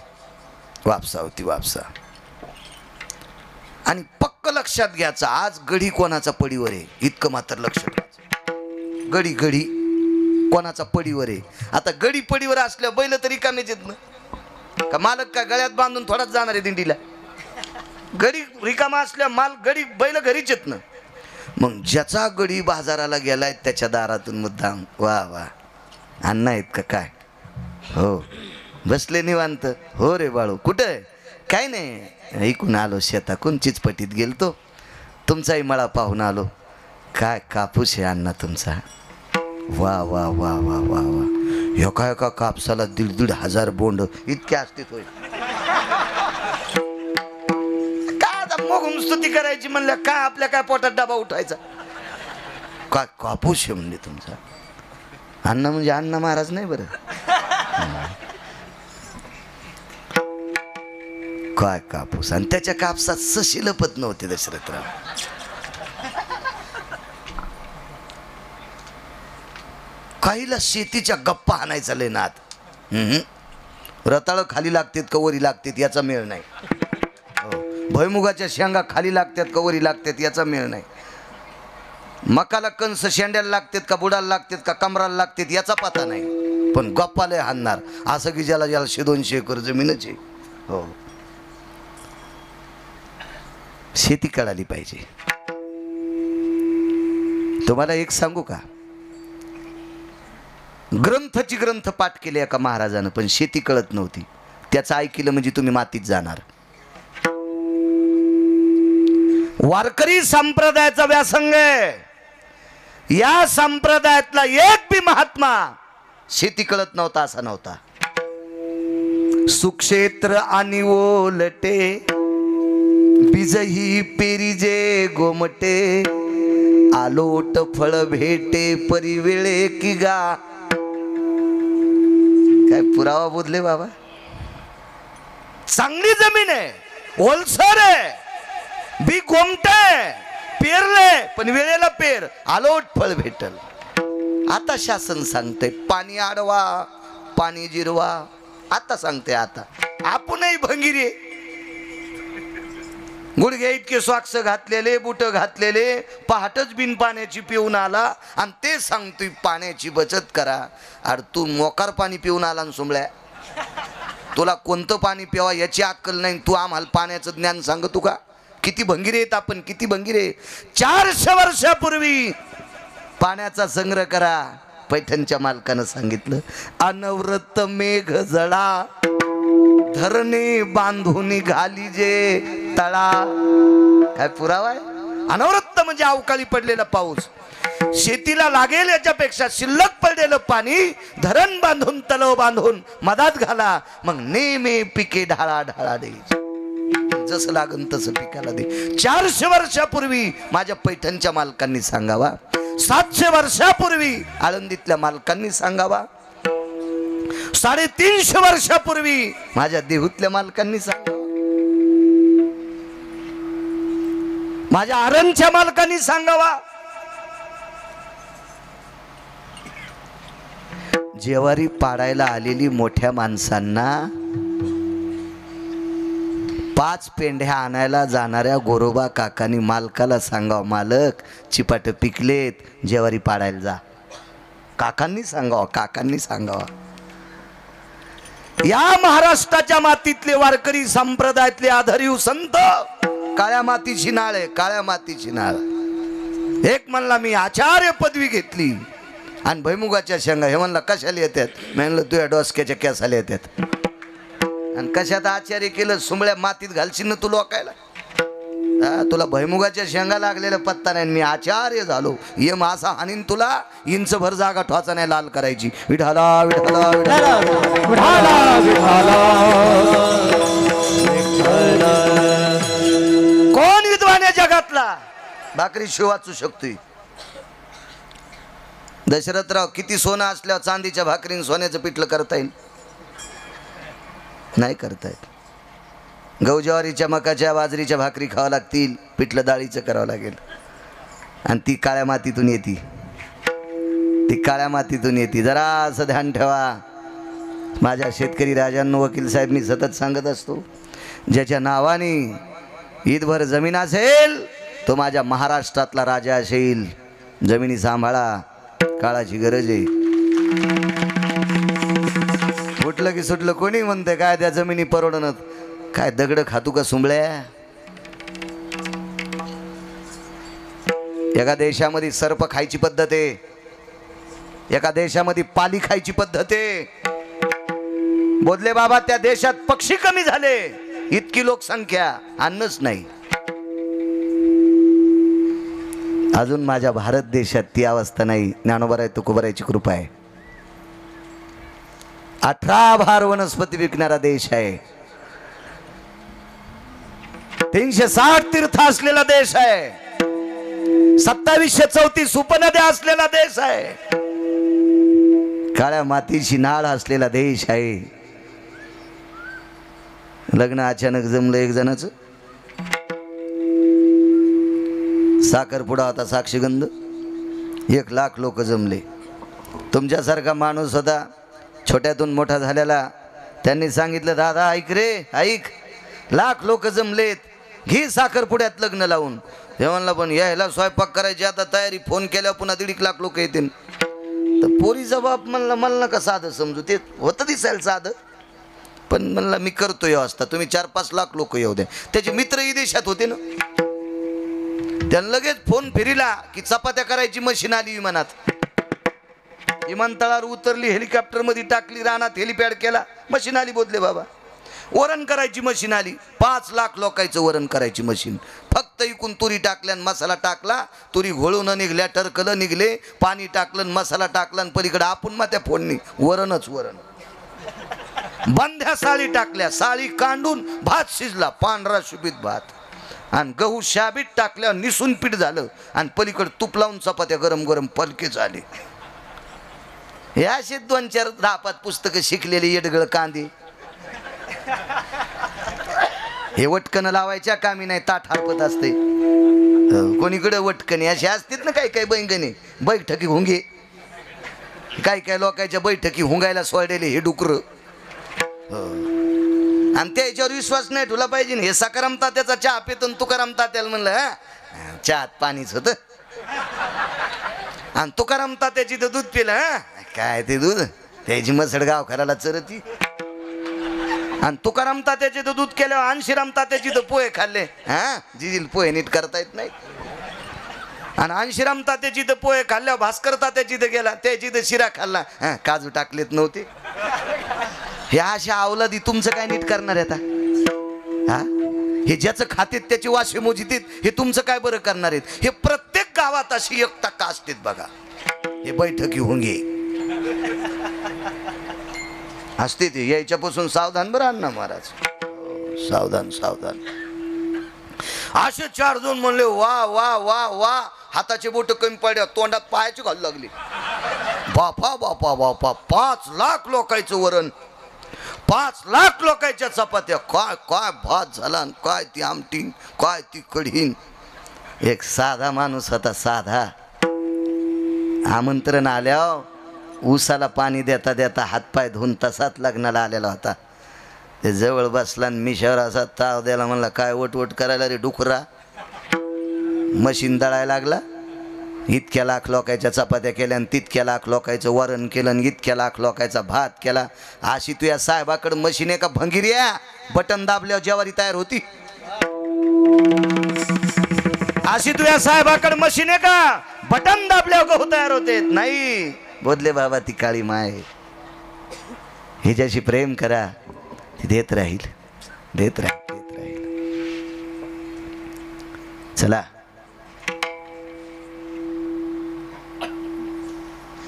आणि पक्क लक्षात घ्यायचं, आज गडी कोणाचा पडीवर आहे इतकं मात्र लक्षात घ्यायचं. गडी कोणाचा पडीवर आहे. आता गडी पडीवर असल्या बैल तरी कामेच येत ना का. मालक का गळ्यात बांधून थोडाच जाणार आहे दिंडीला. गडी रिकामा असल्या गडी बैल घरीच येत ना. मग ज्याचा गडी बाजाराला गेलाय त्याच्या दारातून मुद्दाम, वा वा अण्णा आहेत का काय, हो बसले निवांत, हो रे बाळू कुठं, काय नाही ऐकून आलो शेताकून चिचपटीत गेलतो, तुमचाही मळा पाहून आलो. काय कापूस आहे अण्णा तुमचा, वा वा वा वा वा वा. एका एका कापसाला 1,500 बोंड इतके असतील. होय स्तुती करायची म्हणल्या काय, आपल्या काय पोटात डबा उठायचा. काय कापूस आहे म्हणजे तुमचा. अण्णा म्हणजे अण्णा महाराज नाही बरं. काय कापूस. आणि त्याच्या कापसात सशी लपत नव्हते दशरथराव. काहीला शेतीच्या गप्पा आणायचा लय नाद. रताळ खाली लागतात का वरी लागतात याचा मेळ नाही. भुईमुगाच्या शेंगा खाली लागतात का वरी लागतात याचा मेळ नाही. मकाला कंस शेंड्याला लागतात का बुडाला लागतात का कमराला लागतात याचा पता नाही. पण गप्पाला हाणणार असं की ज्याला 100-200 एकर जमीनच आहे. हो शेती कळाली पाहिजे. तुम्हाला एक सांगू का, ग्रंथ पाठ केले एका महाराजानं, पण शेती कळत नव्हती. त्याचं ऐकलं म्हणजे तुम्ही मातीत जाणार. वारकरी संप्रदायाचा व्यासंग आहे. या संप्रदायातला एक बी महात्मा शेती कळत नव्हता असा नव्हता. सुक्षेत्र आणि ओलटे बीजही पेरिजे गोमटे, आलोट फळ भेटे परिवेळे की गा. काय पुरावा बोलले बाबा. चांगली जमीन आहे, ओलसर आहे, बी गोमटे, पेरले पण वेळेला पेर, आलोट फळ भेटल. आता शासन सांगते पाणी अडवा, पाणी जिरवा. आता सांगते आता आपणही भंगिरी. गुडघे इतके सॉक्स घातलेले, बुट घातलेले, पहाटच बिन पाण्याची पिऊन आला आणि ते सांगतोय पाण्याची बचत करा. अरे तू मोकार पाणी पिऊन आला ना सोमळ्या, तुला कोणतं पाणी प्यावा याची अक्कल नाही, तू आम्हाला पाण्याचं ज्ञान सांगतो का? किती भंगीरे आहेत आपण, किती भंगीरे. 400 वर्षापूर्वी पाण्याचा संग्रह करा. पैठणच्या मालकानं सांगितलं, अनवरत मेघ जळा धरणे बांधून घाली जे तळा. काय पुरावा आहे? अनवरत म्हणजे अवकाळी पडलेला पाऊस, शेतीला लागेल याच्यापेक्षा शिल्लक पडलेलं पाणी धरण बांधून तलाव बांधून मधात घाला, मग नेहमी पिके ढाळा ढाळा द्यायची. जसं लागन तसं पिकाला दे. 400 वर्षापूर्वी माझ्या पैठणच्या मालकांनी सांगावा, 700 वर्षापूर्वी आळंदीतल्या मालकांनी सांगावा, 350 वर्षापूर्वी माझ्या देहूतल्या मालकांनी सांगावा, माझ्या आरणच्या मालकांनी सांगावा. जेवारी पाडायला आलेली मोठ्या माणसांना 5 पेंढ्या आणायला जाणाऱ्या गोरोबा काकांनी मालकाला सांगावं, मालक चिपाट पिकलेत, जेवारी पाडायला जा. काकांनी सांगावं, काकांनी सांगावं. या महाराष्ट्राच्या मातीतले वारकरी संप्रदायातले आधारीव संत काळ्या मातीची नाळ आहे, काळ्या मातीची नाळ. एक म्हणला मी आचार्य पदवी घेतली आणि भैमुगाच्या शेंगा. हे म्हणला कशाला येतात? मी म्हणलं तुझ्या डोसक्याच्या केसाला येतात. आणि कशात आचार्य केलं? सुंबळ्या मातीत घालशील ना तू लोकायला. तुला भैमुगाच्या शेंगा लागलेला पत्ता नाही, मी आचार्य झालो. ये मासा हानीन तुला, इंच भर जागा ठोचा नाही लाल करायची. विठाला विठाला विठाला विठाला विठाला. कोण विद्वान आहे जगातला? भाकरी शिव वाचू शकतोय. दशरथराव किती सोनं असल्यावर चांदीच्या भाकरीन सोन्याचं पिठलं करता येईल? नाही करता येत. गहू ज्वारीच्या मकाच्या बाजरीच्या भाकरी खावं लागतील, पिठलं डाळीचं करावं लागेल. आणि ती काळ्या मातीतून येते, ती काळ्या मातीतून येते. जरा असं ध्यान ठेवा. माझ्या शेतकरी राजांनो, वकील साहेब, मी सतत सांगत असतो, ज्याच्या नावाने ईदभर जमीन असेल तो माझ्या महाराष्ट्रातला राजा असेल. जमिनी सांभाळा, काळाची गरज आहे. उठलं की सुटलं कोणी म्हणते काय त्या जमिनी परवडणं? काय दगड खातू का सुंबळ्या? एका देशामध्ये सर्प खायची पद्धत आहे, एका देशामध्ये पाली खायची पद्धत आहे. बोधले बाबा, त्या देशात पक्षी कमी झाले, इतकी लोकसंख्या, अन्नच नाही. अजून माझ्या भारत देशात ती अवस्था नाही. ज्ञानोबराय तुकोबरायची कृपा आहे. 18 भार वनस्पती विकणारा देश आहे. 360 तीर्थ असलेला देश आहे. 2734 उपनद्या असलेला देश आहे. काळ्या मातीची नाळ असलेला देश आहे. लग्न अचानक जमलं एक जणाचं. साखरपुडा होता, साक्षीगंध. 1 लाख लोक जमले. तुमच्यासारखा माणूस होता, छोट्यातून मोठा झालेला. त्यांनी सांगितलं, दादा ऐक रे, ऐक, लाख लोक जमलेत, घे साखरपुड्यात लग्न लावून. हे म्हणलं, पण यायला स्वयंपाक करायची आता तयारी, फोन केल्यावर पुन्हा 1.5 लाख लोक येतील. तर पोरीचा बाप म्हणलं, मला नका साधं समजू. ते होतं दिसायला साधं, पण म्हणलं मी करतो व्यवस्था, तुम्ही 4-5 लाख लोक येऊ द्या. त्याचे मित्रही देशात होते ना. त्यानं लगेच फोन फिरिला की चपात्या करायची मशीन आली विमानात. विमानतळावर उतरली, हेलिकॉप्टर मध्ये टाकली, रानात हेलिपॅड केला, मशीन आली. बोधले बाबा, वरण करायची मशीन आली. 5 लाख लोकांचं वरण करायची मशीन. फक्त इकून तुरी टाकल्या, मसाला टाकला, तुरी घोळून निघल्या, टरकलं निघले, पाणी टाकलं, मसाला टाकला, पलीकडे आपण मग त्या फोडणी वरणच वरण. बंध्या साळी टाकल्या, साळी कांडून भात शिजला, पांढरा शुभीत भात. आणि गहू शाबीत टाकल्यावर निसून पीठ झालं, आणि पलीकडे तूप लावून चपात्या गरम गरम पलके झाले. हे असे 2-4 10-5 पुस्तकं शिकलेले येडगळ कांदे. हे वटकन लावायच्या कामी नाही, ताट हरपत असते. कोणीकडे वटकणी असे असतात ना, काही काही बैंगणे, बैठकी हुंगे, काही काही लोकांच्या बैठकी हुंगायला सोडलेले हे डुकर. आणि त्याच्यावर विश्वास नाही ठेवला पाहिजे. हे सकाराम तात्याचा चहा पितून तुकाराम तात्याला म्हणलं, हा चहात पाणीच होतं, आणि तुकाराम तात्याची तर दूध पिलं. हा काय ते दूध, त्याची मसड गाव खराला चरती. आणि तुकाराम तात्याचे तर दूध केल्यावर अंशीराम तात्याची तर पोहे खाल्ले. हा जिजील पोहे नीट करता येत नाही. आणि अंशीराम तात्याची तर पोहे खाल्ल्यावर भास्कर तात्याची तर गेला, त्याची तर शिरा खाल्ला, हा काजू टाकलेत नव्हते. हे अशा अवलादी तुमचं काय नीट करणार आहे आता? हा हे ज्याचं खातेत त्याची वाशे मोजितीत, हे तुमचं काय बरं करणार आहेत? हे प्रत्येक गावात अशी एक टक्का असतेत बघा. हे बैठकी होंगे असते ते, यायच्यापासून सावधान बरं अण्णा महाराज. सावधान सावधान. असे 4 जण म्हणले वा वा वा वा. हाताचे बोट कमी पडल्या, तोंडात पायाची घालू लागली. बापा बापा बापा, 5 लाख लोकांचं वरण, 5 लाख लोकांच्या चपात्या. काय काय भात झाला, काय ती आमटी, काय ती कढीन. एक साधा माणूस होता, साधा. आमंत्रण आल्यावर ऊसाला पाणी देता देता हातपाय धुवून तसाच लग्नाला आलेला होता. ते जवळ बसला आणि मिशावर असा ताव द्यायला. म्हणला काय वटवट करायला रे डुकरा. मशीन दळायला लागला. इतक्या लाख लोकांच्या चपात्या केल्या आणि तितक्या लाख लोकांचं वरण केलं आणि इतक्या लाख लोकांचा भात केला. अशी तू या साहेबाकडे मशीन आहे का भंगिरिया? बटन दाबल्यावर ज्वारी तयार होती. अशी तू या साहेबाकडे मशीन आहे का बटन दाबल्यावर गहू तयार होते? नाही. बोधले बाबा ती काळी माय. हिच्याशी प्रेम करा, ती देत राहील, देत राहील, देत राहील. चला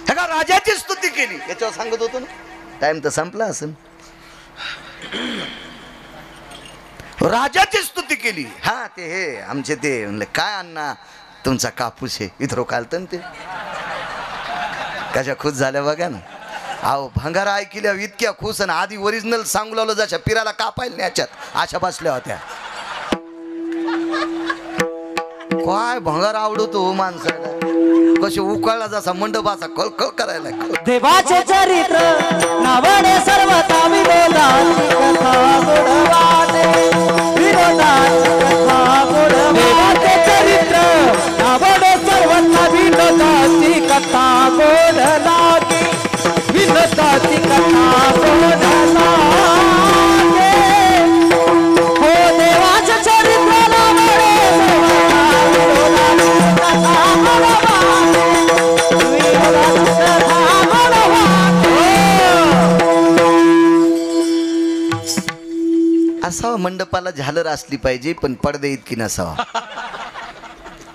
का राजाची स्तुती केली. याच्यावर सांगत होतो ना, टाइम तर संपला असेल. राजाची स्तुती केली. हा ते हे आमचे ते म्हणले काय अण्णा तुमचा कापूस आहे इथं कालत ते कशा खुश झाल्या बघा ना. अहो भंगारा ऐकल्या इतक्या खुश. आणि आधी ओरिजिनल सांगू लागलो जशा पिराला कापायला न्याच्यात अशा बसल्या होत्या. काय भंगार आवडतो माणसाला, कशी उकळला जसा मंडपाचा कळकळ करायला. देवाचे चरित्र नावडे सर्वता विनोदाची कथा गोडवाने, विनोदाची कथा गोडवाने. देवाचे चरित्र नावडे सर्वता विनोदाची कथा गोड लागे, विनोदाची कथा गोड लागे. हो देवाचे चरित्र नावडे असावा मंडपाला झालर असली पाहिजे, पण पडदे इतकी नसावा.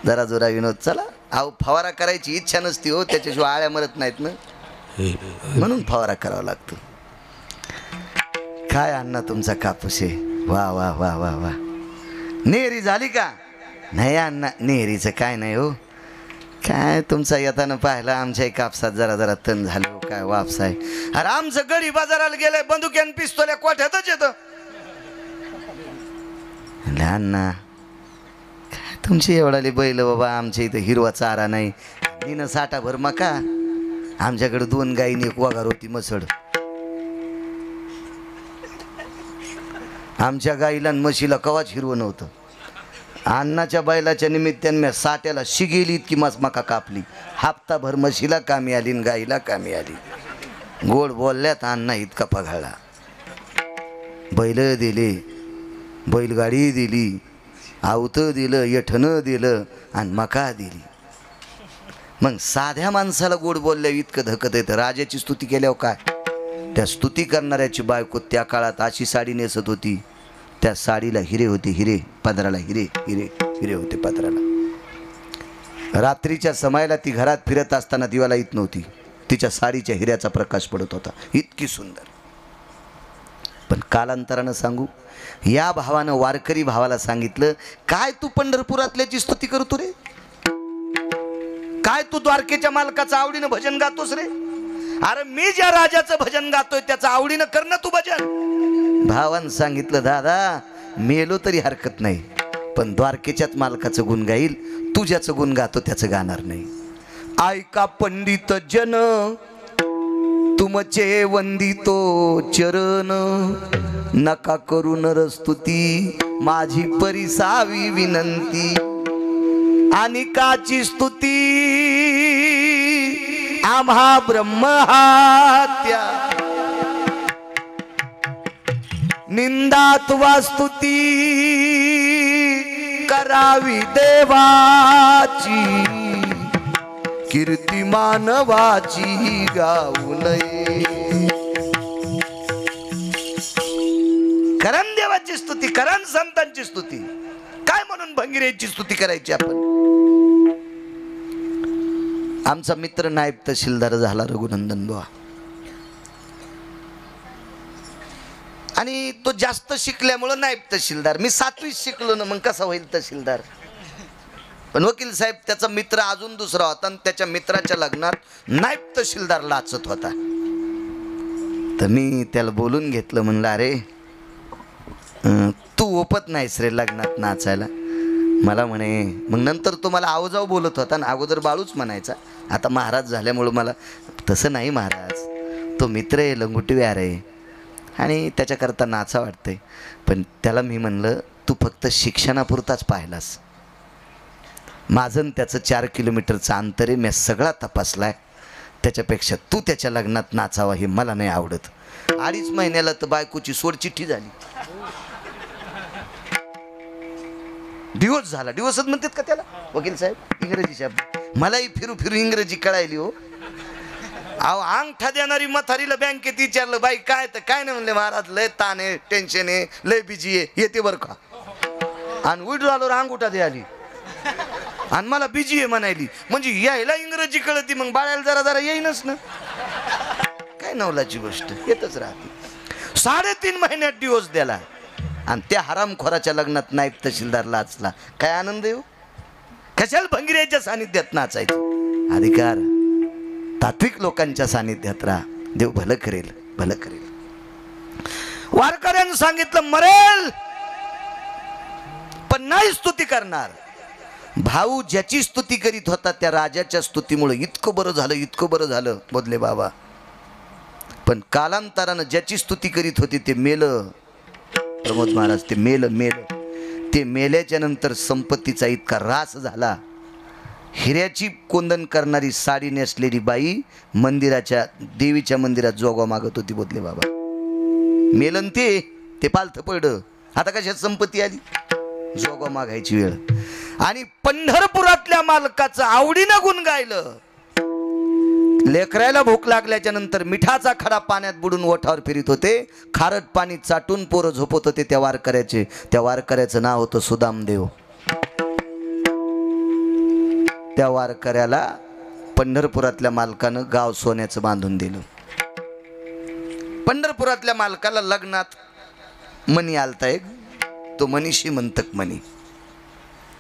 जरा जोरा विनोद. चला अहो फवारा करायची इच्छा नसती हो, त्याच्याशिवाय आळ्या मरत नाहीत ना, म्हणून फवारा करावा लागतो. काय अण्णा तुमचा कापूस आहे. वा वा वा वा वा. नेहरी झाली का? नाही अण्णा नेहरीचं काय नाही हो. काय तुमचा येताना पाहिला आमच्याही कापसात जरा जरा तण झाले हो. काय वापस आहे. अरे आमचं गडी बाजाराला गेलंय बंदुक्यान पिस्तोल्या कोठ्यातच येतं. अण्णा काय तुमची एवढाली बैल बाबा, आमच्या इथं हिरवा चारा नाही. निनं साठा भर मका. आमच्याकडे 2 गायीनी 1 वगार होती मसड. आमच्या गाईला आणि म्हशीला कवाच हिरवं नव्हतं. अण्णाच्या बैलाच्या निमित्ताने मी साठ्याला शिगेली इतकी मका कापली. हप्ताभर म्हशीला कामी आली आणि गाईला कामी आली. गोड बोलल्यात अण्णा इतका पघाळला. बैल दिले, बैलगाडी दिली, आवतं दिलं, यठणं दिलं आणि मका दिली. मग साध्या माणसाला गोड बोलल्यावर इतकं धकत येतं. राजाची स्तुती केल्यावर काय? त्या स्तुती करणाऱ्याची बायको त्या काळात अशी साडी नेसत होती, त्या साडीला हिरे होते, हिरे पदराला हिरे, हिरे हिरे होते पदराला. रात्रीच्या समयाला ती घरात फिरत असताना दिवाला येत नव्हती. तिच्या साडीच्या हिऱ्याचा प्रकाश पडत होता. इतकी सुंदर. पण कालांतरानं सांगू, या भावानं वारकरी भावाला सांगितलं, काय तू पंढरपुरातल्याची स्तुती करतो रे? काय तू द्वारकेच्या मालकाचं आवडीनं भजन गातोस रे? अरे मी ज्या राजाचं भजन गातोय त्याचं आवडीनं कर ना तू भजन. भावानं सांगितलं, दादा मेलो तरी हरकत नाही, पण द्वारकेच्याच मालकाचं गुण गाईल, तू ज्याचं गुण गातो त्याचं गाणार नाही. ऐका पंडित जन तुमचे वंदितो चरण, नका करू नरस्तुती माझी परिसावी विनंती. आणि काची स्तुती आम्हा ब्रह्महत्या, निंदात्वा स्तुती करावी देवाची, कीर्ती मानवाची गाऊ नये. करण देवाची स्तुती, करण संतांची स्तुती, काय म्हणून भंगिरेची स्तुती करायची आपण. आमचा मित्र नायब तहसीलदार झाला रघुनंदन बुवा, आणि तो जास्त शिकल्यामुळं नायब तहसीलदार. मी 7वीत शिकलो ना, मग कसा होईल तहसीलदार. पण वकील साहेब त्याचा मित्र अजून दुसरा होता, आणि त्याच्या मित्राच्या लग्नात नायब तहसीलदार लाचत होता. तर मी त्याला बोलून घेतलं, म्हणलं अरे तू ओपत नाहीस रे लग्नात नाचायला. मला म्हणे, मग नंतर तो मला आवजाव बोलत होता ना, अगोदर बाळूच म्हणायचा, आता महाराज झाल्यामुळं मला. तसं नाही महाराज, तो मित्र आहे, लंगोटीवार आहे, आणि त्याच्याकरता नाचा वाटतंय. पण त्याला मी म्हणलं तू फक्त शिक्षणापुरताच पाहिलास, माझं त्याचं 4 किलोमीटरचं अंतर आहे, मी सगळा तपासलाय. त्याच्यापेक्षा तू त्याच्या लग्नात नाचावा हे मला नाही आवडत. 2.5 महिन्याला तर बायकोची सोडचिठ्ठी झाली. डिवोर्स झाला. डिवोर्सच म्हणतात का त्याला वकील साहेब, इंग्रजी शब्द. मलाही फिरू फिरू इंग्रजी कळायली हो. अहो अंगठा देणारी म्हातारीला बँकेत विचारलं, बाई काय, तर काय नाही म्हणले, महाराज लय ताण आहे, टेन्शन आहे, लय बिजी आहे, येते बरं का. आणि विड्रॉलवर अंगठा द्यायली आणि मला बिजी आहे म्हणायली. म्हणजे यायला इंग्रजी कळती, मग बाळायला जरा जरा येईनच ना. काय नवलाची गोष्ट, येतच राहते. 3.5 महिन्यात डिवोर्स द्याला, आणि त्या हरामखोराच्या लग्नात नायब तहसीलदार लाचला. काय आनंद येऊ. कशाला भंगिऱ्याच्या सानिध्यात नाचायचं. अधिकार तात्विक लोकांच्या सानिध्यात राहा, देव भलं करेल, भलं करेल. वारकऱ्यानं सांगितलं मरेल पण नाही स्तुती करणार. भाऊ ज्याची स्तुती करीत होता त्या राजाच्या स्तुतीमुळे इतकं बरं झालं, इतकं बरं झालं बोधले बाबा. पण कालांतरानं ज्याची स्तुती करीत होती ते मेलं. प्रमोद महाराज ते मेलं. ते मेल्याच्या नंतर संपत्तीचा इतका ऱ्हास झाला. हिऱ्याची कोंदण करणारी साडी नेसलेली बाई मंदिराच्या, देवीच्या मंदिरात जोगवा मागत होती बोधले बाबा. मेलन ते पालथं पडलं. आता कशात संपत्ती आली, जोगवा मागायची वेळ. आणि पंढरपुरातल्या मालकाचं आवडीनं गुण गायलं. लेकरायला भूक लागल्याच्या नंतर मिठाचा खडा पाण्यात बुडून ओठावर फिरत होते, खारट पाणी चाटून पोरं झोपत होते त्या वारकऱ्याचे. त्या वारकऱ्याचं नाव होतं सुदामदेव. त्या वारकऱ्याला पंढरपुरातल्या मालकानं गाव सोन्याचं बांधून दिलं. पंढरपुरातल्या मालकाला लग्नात मणी आलता एक, तो मणी श्रीमंतक मणी.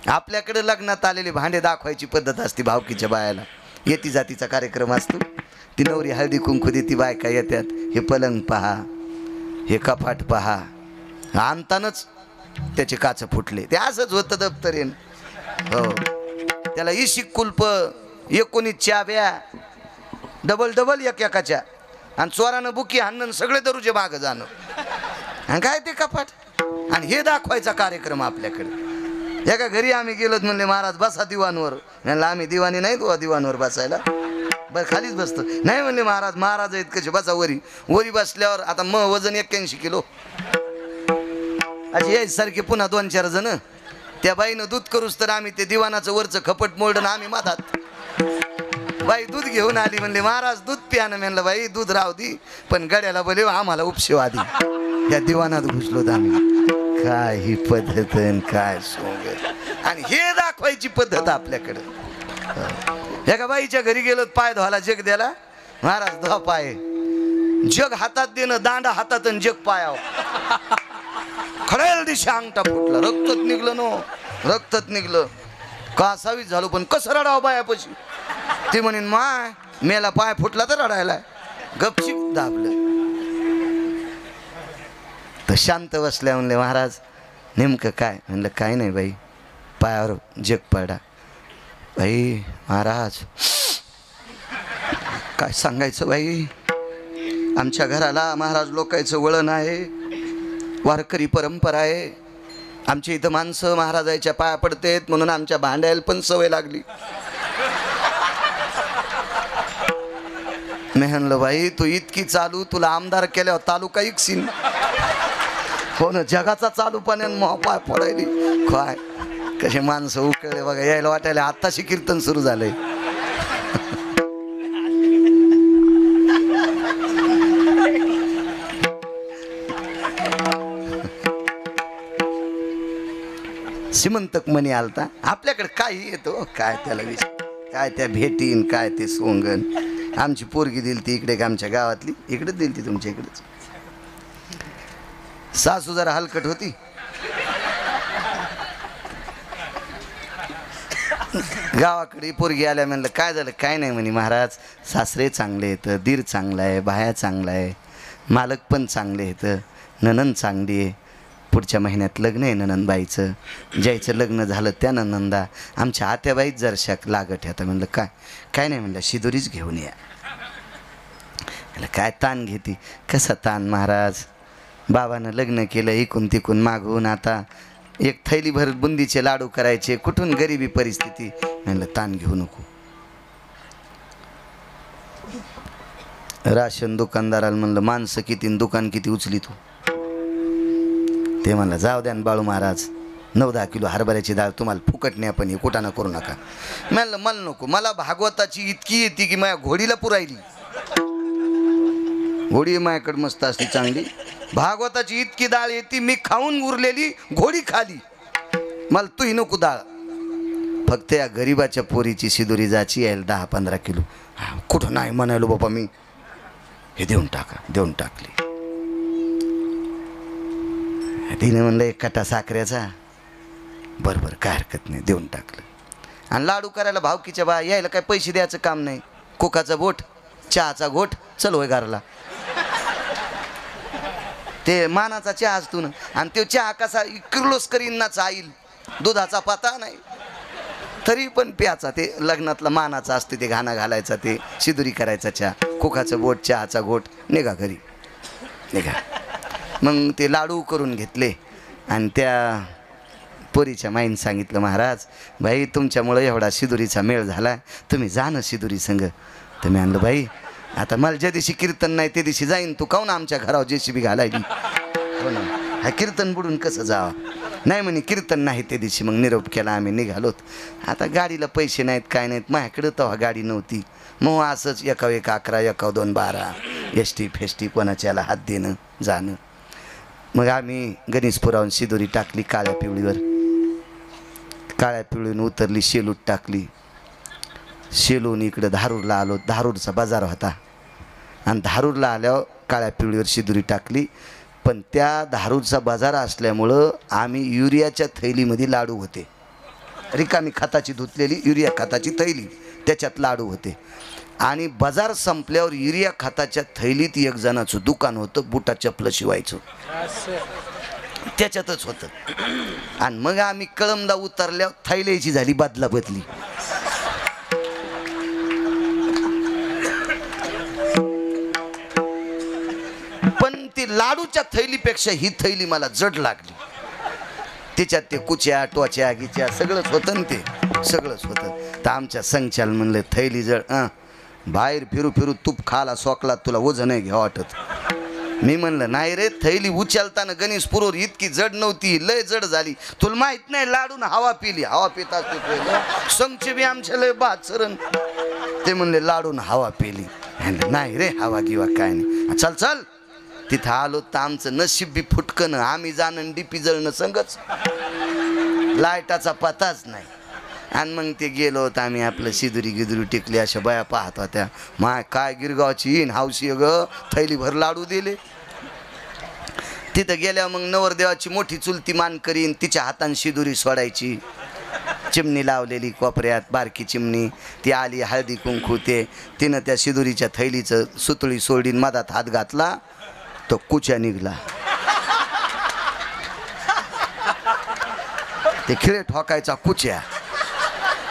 आपल्याकडे लग्नात आलेले भांडे दाखवायची पद्धत असते भावकीच्या बायाला. येती जातीचा कार्यक्रम असतो, ती नवरी हळदी कुंकू देती, बायका येतात, हे पलंग पहा, हे कपाट पहा. आणतानच त्याचे काच फुटले. ते असंच होतं दप्तरेन. हो, त्याला इशिक कुल्प, 19 चाव्या, डबल एकाच्या, आणि चोरानं बुकी हाणणं, सगळे दरुजे मागं जाणं, आणि काय ते कपाट. आणि हे दाखवायचा कार्यक्रम आपल्याकडे. एका घरी आम्ही गेलोत, म्हणले महाराज बसा दिवाणवर. म्हणलं आम्ही दिवाणी नाही, तो दिवाणवर बसायला, बरं खालीच बसतो. नाही म्हणले महाराज आहेत कसे, बसा वरी बसल्यावर. आता वजन 81 किलो अशी यायसारखे पुन्हा 2-4 जण. त्या बाईनं दूध करूच तर आम्ही ते दिवाणाचं वरचं खपट मोडणं आम्ही मातात. बाई दूध घेऊन आली, म्हणले महाराज दूध प्यानं. म्हणलं बाई दूध राहू दी, पण गड्याला बोले आम्हाला उपशेव आधी. त्या दिवाणात घुसलो आम्ही. काय ही पद्धत, काय सोंग. आणि हे दाखवायची पद्धत आपल्याकडे. एका बाईच्या घरी गेलो, पाय धुवायला जग द्याला. महाराज धुवा पाय. जग हातात देणं, दांडा हातात आणि जग पायावर. खळेल दिशा अंगठा फुटला, रक्तच निघलं नो, रक्तच निघलं. कासावीच झालो, पण कसं रडावं बायापाशी. ती म्हणेन माय मेला, पाय फुटला तर रडायला. गपचिप दाबलं. तर शांत बसल्या. म्हणले महाराज नेमकं काय. म्हणलं काय नाही बाई, पायावर जग पडा. बाई महाराज काय सांगायचं बाई, आमच्या घराला महाराज लोकांचं वळण आहे, वारकरी परंपरा आहे. आमच्या इथं माणसं महाराजाच्या पाया पडतेत, म्हणून आमच्या भांड्याला पण सवय लागली. मी म्हणलं बाई तू इतकी चालू, तुला आमदार केल्यावर तालुका इकसीन. हो ना, जगाचा चालू पाण्यान मोह पाय पडायली काय कसे माणसं उकळले बघा, यायला वाटायला आत्ताशी कीर्तन सुरू झालंय. श्रीमंतक मनी आलता आपल्याकडे काही येतो काय त्याला विषय, काय त्या भेटीन काय ते सोंगण. आमची पोरगी दिली ती इकडे, आमच्या गावातली इकडेच दिली ती, तुमच्या इकडेच. सासू जरा हलकट होती, गावाकडे पोरगी आल्या म्हणलं काय झालं, काय नाही म्हणे महाराज, सासरे चांगले आहेत, दीर चांगला आहे, बाया चांगला आहे, मालक पण चांगले आहेत, नणंद चांगली आहे, पुढच्या महिन्यात लग्न आहे नणंदबाईचं, ज्याचं लग्न झालं त्या नणंदा आमच्या आत्याबाईच जरशा लागत आता. म्हणलं काय काय नाही, म्हणलं शिदोरीच घेऊन या. म्हणलं काय ताण घेते, कसा ताण महाराज, बाबानं लग्न केलं इकून तिकून मागून, आता एक थैलीभर बुंदीचे लाडू करायचे, कुठून गरिबी परिस्थिती. म्हणलं ताण घेऊ नको. राशन दुकानदाराला म्हणलं माणसं किती दुकान किती उचली तू. ते म्हणलं जाऊ द्या बाळू महाराज, 9-10 किलो हरभऱ्याची डाळ तुम्हाला फुकट नाही, पण हे कुठाना करू नका. म्हणलं मला नको, मला भागवताची इतकी येते की माझ्या घोडीला पुरायली. घोडी माझ्याकडे मस्त असते चांगली, भागवताची इतकी डाळ येते, मी खाऊन उरलेली घोडी खाली, मला तूही नको डाळ. फक्त या गरीबाच्या पोरीची शिदोरी जाची यायला 10-15 किलो. कुठं नाही म्हणालो बाबा मी, हे देऊन टाका. देऊन टाकली. तिने म्हणलं 1 कटा साखरेचा, बरोबर काय हरकत नाही, देऊन टाकलं. आणि लाडू करायला भावकीच्या बा यायला काय पैसे द्यायचं काम नाही, कोकाचा बोट, चहाचा घोट, चल होय घराला. ते मानाचा चहा असतो ना, आणि तो चहा कसा किर्लोस्कर नाचा आईल, दुधाचा पाता नाही तरी पण प्याचा, ते लग्नातला मानाचा असते, ते घाणा घालायचा, ते शिदुरी करायचा चहा, कोकाचं बोट, चहाचा घोट, निघा घरी निघा. मग ते लाडू करून घेतले आणि त्या पोरीच्या माईने सांगितलं महाराज बाई तुमच्यामुळं एवढा शिदुरीचा मेळ झाला, तुम्ही जा ना शिदुरी संग. तर मी आणलं बाई आता मला ज्या दिवशी कीर्तन नाही त्या दिवशी जाईन, तू काहून आमच्या घरावर JCB घालायली. हो ना, हा कीर्तन बुडून कसं जावं. नाही म्हणे कीर्तन नाही त्या दिवशी. मग निरोप केला, आम्ही निघालोत. आता गाडीला पैसे नाहीत काय नाहीत, माझ्याकडं तेव्हा गाडी नव्हती. मग असंच 1-1-11 1-2-12 एसटी फेस्टी कोणाच्याला हात देणं जाणं. मग आम्ही गणेशपुरावून शिदोरी टाकली काळ्या पिवळीवर, काळ्या पिवळीनं उतरली, शेलूत टाकली, शेलून इकडं धारूरला आलो. धारूरचा बाजार होता आणि धारूरला आल्यावर काळ्या पिवळीवर शिदोरी टाकली. पण त्या धारूरचा बाजार असल्यामुळं आम्ही युरियाच्या थैलीमध्ये लाडू होते, रिकामी खताची धुतलेली युरिया खताची थैली, त्याच्यात लाडू होते. आणि बाजार संपल्यावर युरिया खताच्या थैलीत एक जणाचं दुकान होतं, बुटा चपलं शिवायचं, त्याच्यातच होतं. आणि मग आम्ही कळमदा उतरल्यावर थैल्याची झाली बदला बदली. पण ती लाडूच्या थैलीपेक्षा ही थैली मला जड लागली. त्याच्यात ते कुच्या टोच्या गिच्या सगळंच होतं ना, ते सगळंच होतं. तर आमच्या संचाल म्हणलं थैली जड, बाहेर फिरू फिरू तूप खाला सोकला, तुला ओझं नाही घ्या वाटत. मी म्हणलं नाही रे, थैली उचलताना गणेशपुरोर इतकी जड नव्हती, लय जड झाली. तुला माहित नाही लाडून हवा पिली, हवा पिता संगचे बी आमच्या लय बाचरण. ते म्हणले लाडून हवा पिली. नाही रे हवा गिवा काय नाही, चल चल. तिथं आलो तर आमचं नशीब बी फुटकन, आम्ही जाणं डीपी जळणं संगच, लाईटाचा पताच नाही. आणि मग ते गेलो होतं आम्ही, आपलं शिदुरी गिदुरी टिकली, अशा बाया पाहत होत्या. माय काय गिरगावची येईन हावशी ग, थैलीभर लाडू दिले. तिथं गेल्यावर मग नवरदेवाची मोठी चुलती मान करीन, तिच्या हाताने शिदुरी सोडायची. चिमणी लावलेली कोपऱ्यात बारकी चिमणी, ती आली हळदी कुंकू, ते तिनं त्या शिदुरीच्या थैलीचं सुतळी सोडीन, मधात हात घातला तो कुच्या निघला. ते खिळे ठोकायचा कुच्या,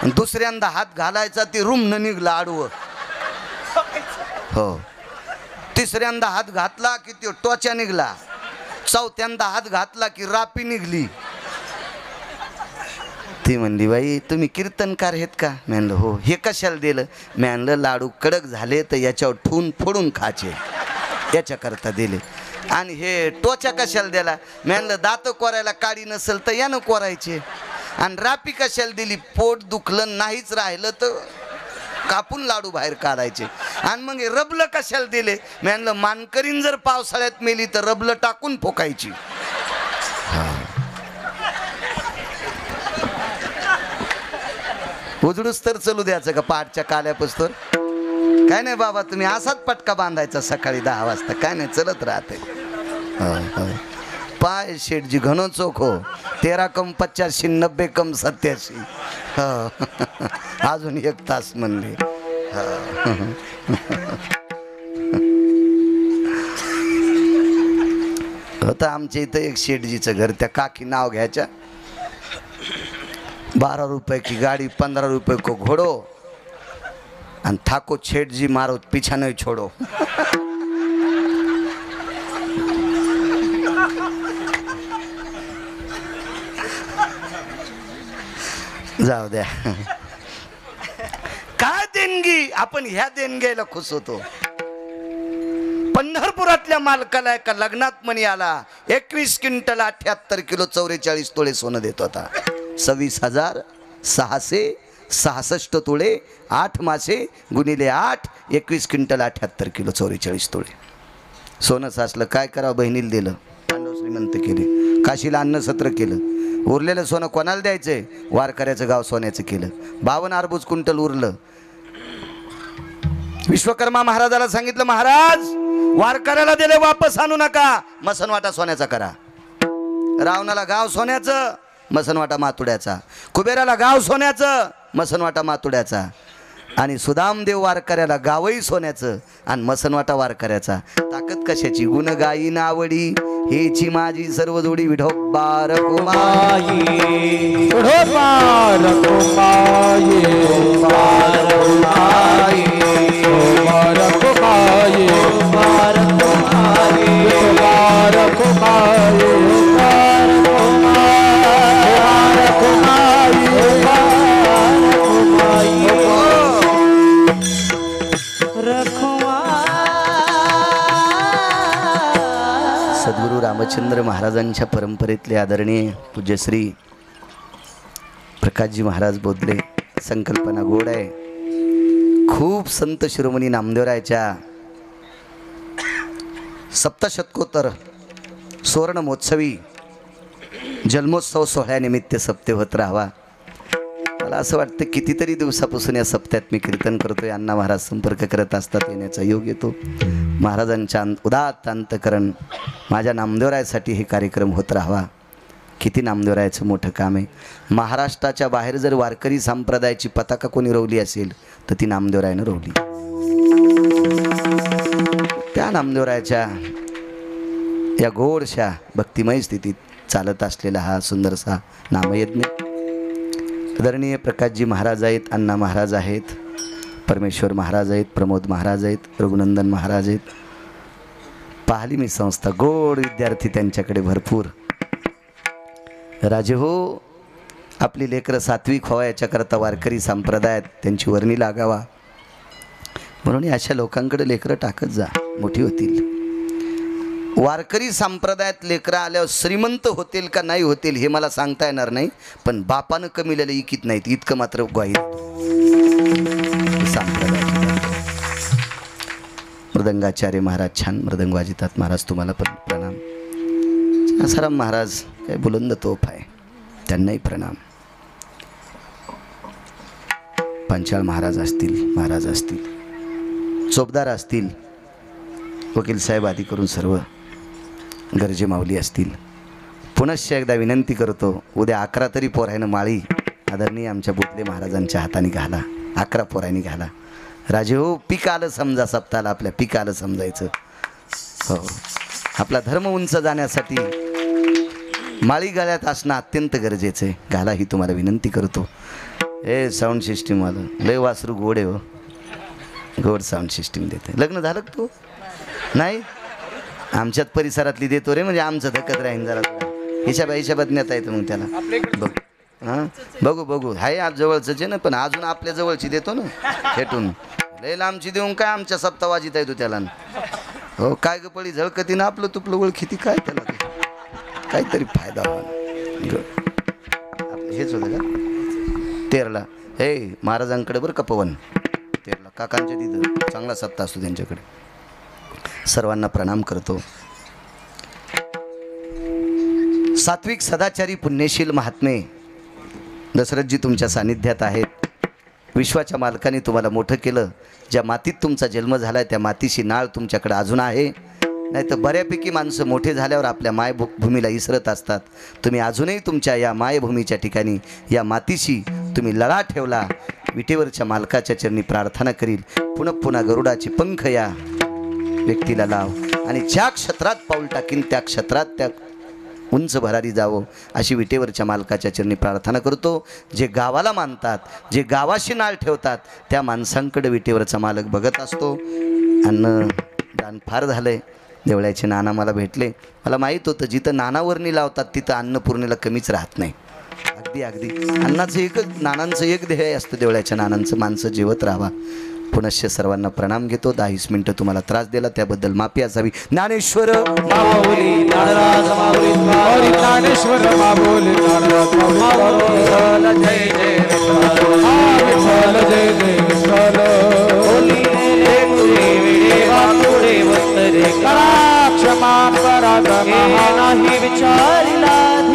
दुसऱ्यांदा हात घालायचा ती रुमनं निघला आडवं. हो, तिसऱ्यांदा हात घातला की तो टोच्या निघला, चौथ्यांदा हात घातला की रापी निघली. ती म्हणली बाई तुम्ही कीर्तनकार आहेत का? मी म्हणलं हो. हे कशाला दिलं? मी म्हणलं लाडू कडक झाले तर याच्यावर ठून फोडून खायचे, याच्याकरता दिले. आणि हे टोचा कशाला दिला? मी म्हणलं दात कोरायला काडी नसेल तर यानं कोरायचे. आणि रापी कशाला दिली? पोट दुखलं नाहीच राहिलं तर कापून लाडू बाहेर काढायचे. आणि मग हे रबलं कशाला दिले? मी म्हणलं मानकरीन जर पावसाळ्यात मेली तर रबलं टाकून फोकायची. उजडूच तर चलू द्यायचं का पहाटच्या काल्यापासून? काय नाही बाबा, तुम्ही असाच पटका बांधायचा सकाळी 10 वाजता. काय नाही, चलत राहते. पाय शेठजी घणो चोख हो. 13 कम 85 90 कम 87. अजून 1 तास म्हणले. होतं आमच्या इथं एक शेठजीचं घर. त्या काकी नाव घ्यायच्या. 12 रुपये की गाडी 15 रुपये को घोडो आणि ठाको शेठजी मारो पीछा नहीं छोड़ो. जाऊ द्या. काय देणगी? आपण ह्या देणगीला खुश होतो. पंढरपुरातल्या मालकाला एका लग्नात म्हणी आला 21 क्विंटल 78 किलो 44 तोळे सोनं देत होता. 26,666 तोळे 8 मासे गुणिले 8 21 क्विंटल 78 किलो 44 तोळे सोनं साचलं. काय करावं? बहिणीला दिलं. पांडव श्रीमंत केले. काशीला अन्न सत्र केलं. उरलेलं सोनं कोणाला द्यायचंय? वारकऱ्याचं गाव सोन्याचं केलं. 52 अर्बुज क्विंटल उरलं. विश्वकर्मा महाराजाला सांगितलं, महाराज वारकऱ्याला दिले वापस आणू नका, मसनवाटा सोन्याचा करा. रावणाला गाव सोन्याचं, मसनवाटा मातुड्याचा. कुबेराला गाव सोन्याचं, मसनवाटा मातुड्याचा. आणि सुदामदेव वारकऱ्याला गावही सोन्याचं आणि मसनवाटा वारकऱ्याचा. ताकद कशाची? गुण गायी आवडी हेची माझी सर्व जोडी. विठोबार कुमाई विठोबार कुमाई विठोबार कुमाई विठोबार कुमाई विठोबार कुमाई विठोबार कुमाई विठोबार कुमाई सद्गुरू रामचंद्र महाराजांच्या परंपरेतले आदरणीय पूज्यश्री प्रकाशजी महाराज बोधले. संकल्पना गोड आहे. खूप संत शिरोमणी नामदेवरायच्या सप्तशतकोत्तर सुवर्ण महोत्सवी जन्मोत्सव सोहळ्यानिमित्त सप्ते होत राहावा. मला असं वाटतं कितीतरी दिवसापासून या सप्त्यात मी कीर्तन करतोय. अण्णा महाराज संपर्क करत असतात, येण्याचा योग येतो. महाराजांच्या उदात्त अंतकरण माझ्या नामदेवरायासाठी हे कार्यक्रम होत राहावा. किती नामदेवरायाचं मोठं काम आहे. महाराष्ट्राच्या बाहेर जर वारकरी संप्रदायाची पताका कोणी रोवली असेल तर ती नामदेवरायानं रोवली. त्या नामदेवरायाच्या या गोडशा भक्तिमय स्थितीत चालत असलेला हा सुंदरसा नामयज्ञ. आदरणीय प्रकाशजी महाराज आहेत, अण्णा महाराज आहेत, परमेश्वर महाराज आहेत, प्रमोद महाराज आहेत, रघुनंदन महाराज आहेत. पाहिली मी संस्था. गोड विद्यार्थी त्यांच्याकडे भरपूर. राजे हो, आपली लेकरं सात्विक व्हावा याच्याकरता वारकरी संप्रदायात त्यांची वर्णी लागावा म्हणून अशा लोकांकडे लेकरं टाकत जा, मोठी होतील. वारकरी संप्रदायात लेकरं आल्यावर श्रीमंत होतील का नाही होतील हे मला सांगता येणार नाही, पण बापानं कमीलेलं इकित नाहीत इतकं मात्र ग्वाही संप्रदायाची. मृदंगाचार्य महाराज छान मृदंग वाजितात. महाराज तुम्हाला पण प्रणाम. आसाराम महाराज काय बुलंद तोफ आहे, त्यांनाही प्रणाम. पंचाळ महाराज असतील, चोपदार असतील, वकील साहेब आदी करून सर्व गरजे माऊली असतील. पुनश्च एकदा विनंती करतो, उद्या 11 तरी पोरायनं माळी आदरणीय आमच्या बोधले महाराजांच्या हाताने घाला. 11 पोरायनी घाला. राजे हो, पीक आलं समजा सप्ताहाला, आपल्या पीक आलं समजायचं. हो, आपला धर्म उंच जाण्यासाठी माळी गळ्यात असणं अत्यंत गरजेचं आहे. घाला ही तुम्हाला विनंती करतो. हे साऊंड सिस्टीमवालं लय वासरू गोड आहे हो, गोड साऊंड सिस्टीम देते. लग्न झालं का तू? नाही, आमच्यात परिसरातली देतो रे, म्हणजे आमचं धकत राहीन जरा. हिशाबात नेता येतं मग त्याला. बघ हां, बघू हाय आज जवळचंच आहे ना, पण अजून आपल्या जवळची देतो ना फेटून. लय लांबची देऊन काय आमच्या सप्तावाजीत येतो त्याला. हो काय ग पळी झळकती ना आपलं तुपलं ओळखीती काय त्याला ते काहीतरी फायदा आपलं हेच होतं का तेरला हे महाराजांकडे बरं का पवन तेरला काकांच्या तिथं चांगला सत्ता असतो त्यांच्याकडे सर्वांना प्रणाम करतो सात्विक सदाचारी पुण्यशील महात्मे दशरथजी तुमच्या सानिध्यात आहेत विश्वाच्या मालकाने तुम्हाला मोठं केलं ज्या मातीत तुमचा जन्म झाला आहे त्या मातीशी नाळ तुमच्याकडे अजून आहे नाही तर बऱ्यापैकी माणसं मोठे झाल्यावर आपल्या मायभूमीला इसरत असतात तुम्ही अजूनही तुमच्या या मायभूमीच्या ठिकाणी या मातीशी तुम्ही लळा ठेवला विटेवरच्या मालकाच्या चरणी प्रार्थना करील पुन्हा पुन्हा गरुडाची पंख या व्यक्तीला लाव आणि ज्या क्षेत्रात पाऊल टाकीन त्या क्षेत्रात त्या उंच भरारी जावं अशी विटेवरच्या मालकाच्या चरणी प्रार्थना करतो जे गावाला मानतात जे गावाशी नाळ ठेवतात त्या माणसांकडे विटेवरचा मालक बघत असतो अन्न दान फार झालंय देवळ्याचे नाना मला भेटले मला माहीत होतं जिथं नानावरणी लावतात तिथं अन्नपूर्णेला कमीच राहत नाही अगदी अगदी अन्नाचं एकच नानांचं एक ध्येय असतं देवळ्याच्या नानांचं माणसं जेवत राहावा पुनश्च सर्वांना प्रणाम घेतो 10 मिनिटं तुम्हाला त्रास दिला त्याबद्दल माफी असावी ज्ञानेश्वर माऊली ज्ञानराज माऊली हरी ज्ञानेश्वर माऊली ज्ञानराज माऊली जय जय विठ्ठल जय जय विठ्ठल बोली रे पुरे विडे वापुडे वत्तरे करा क्षमा पराध नाही विचारिला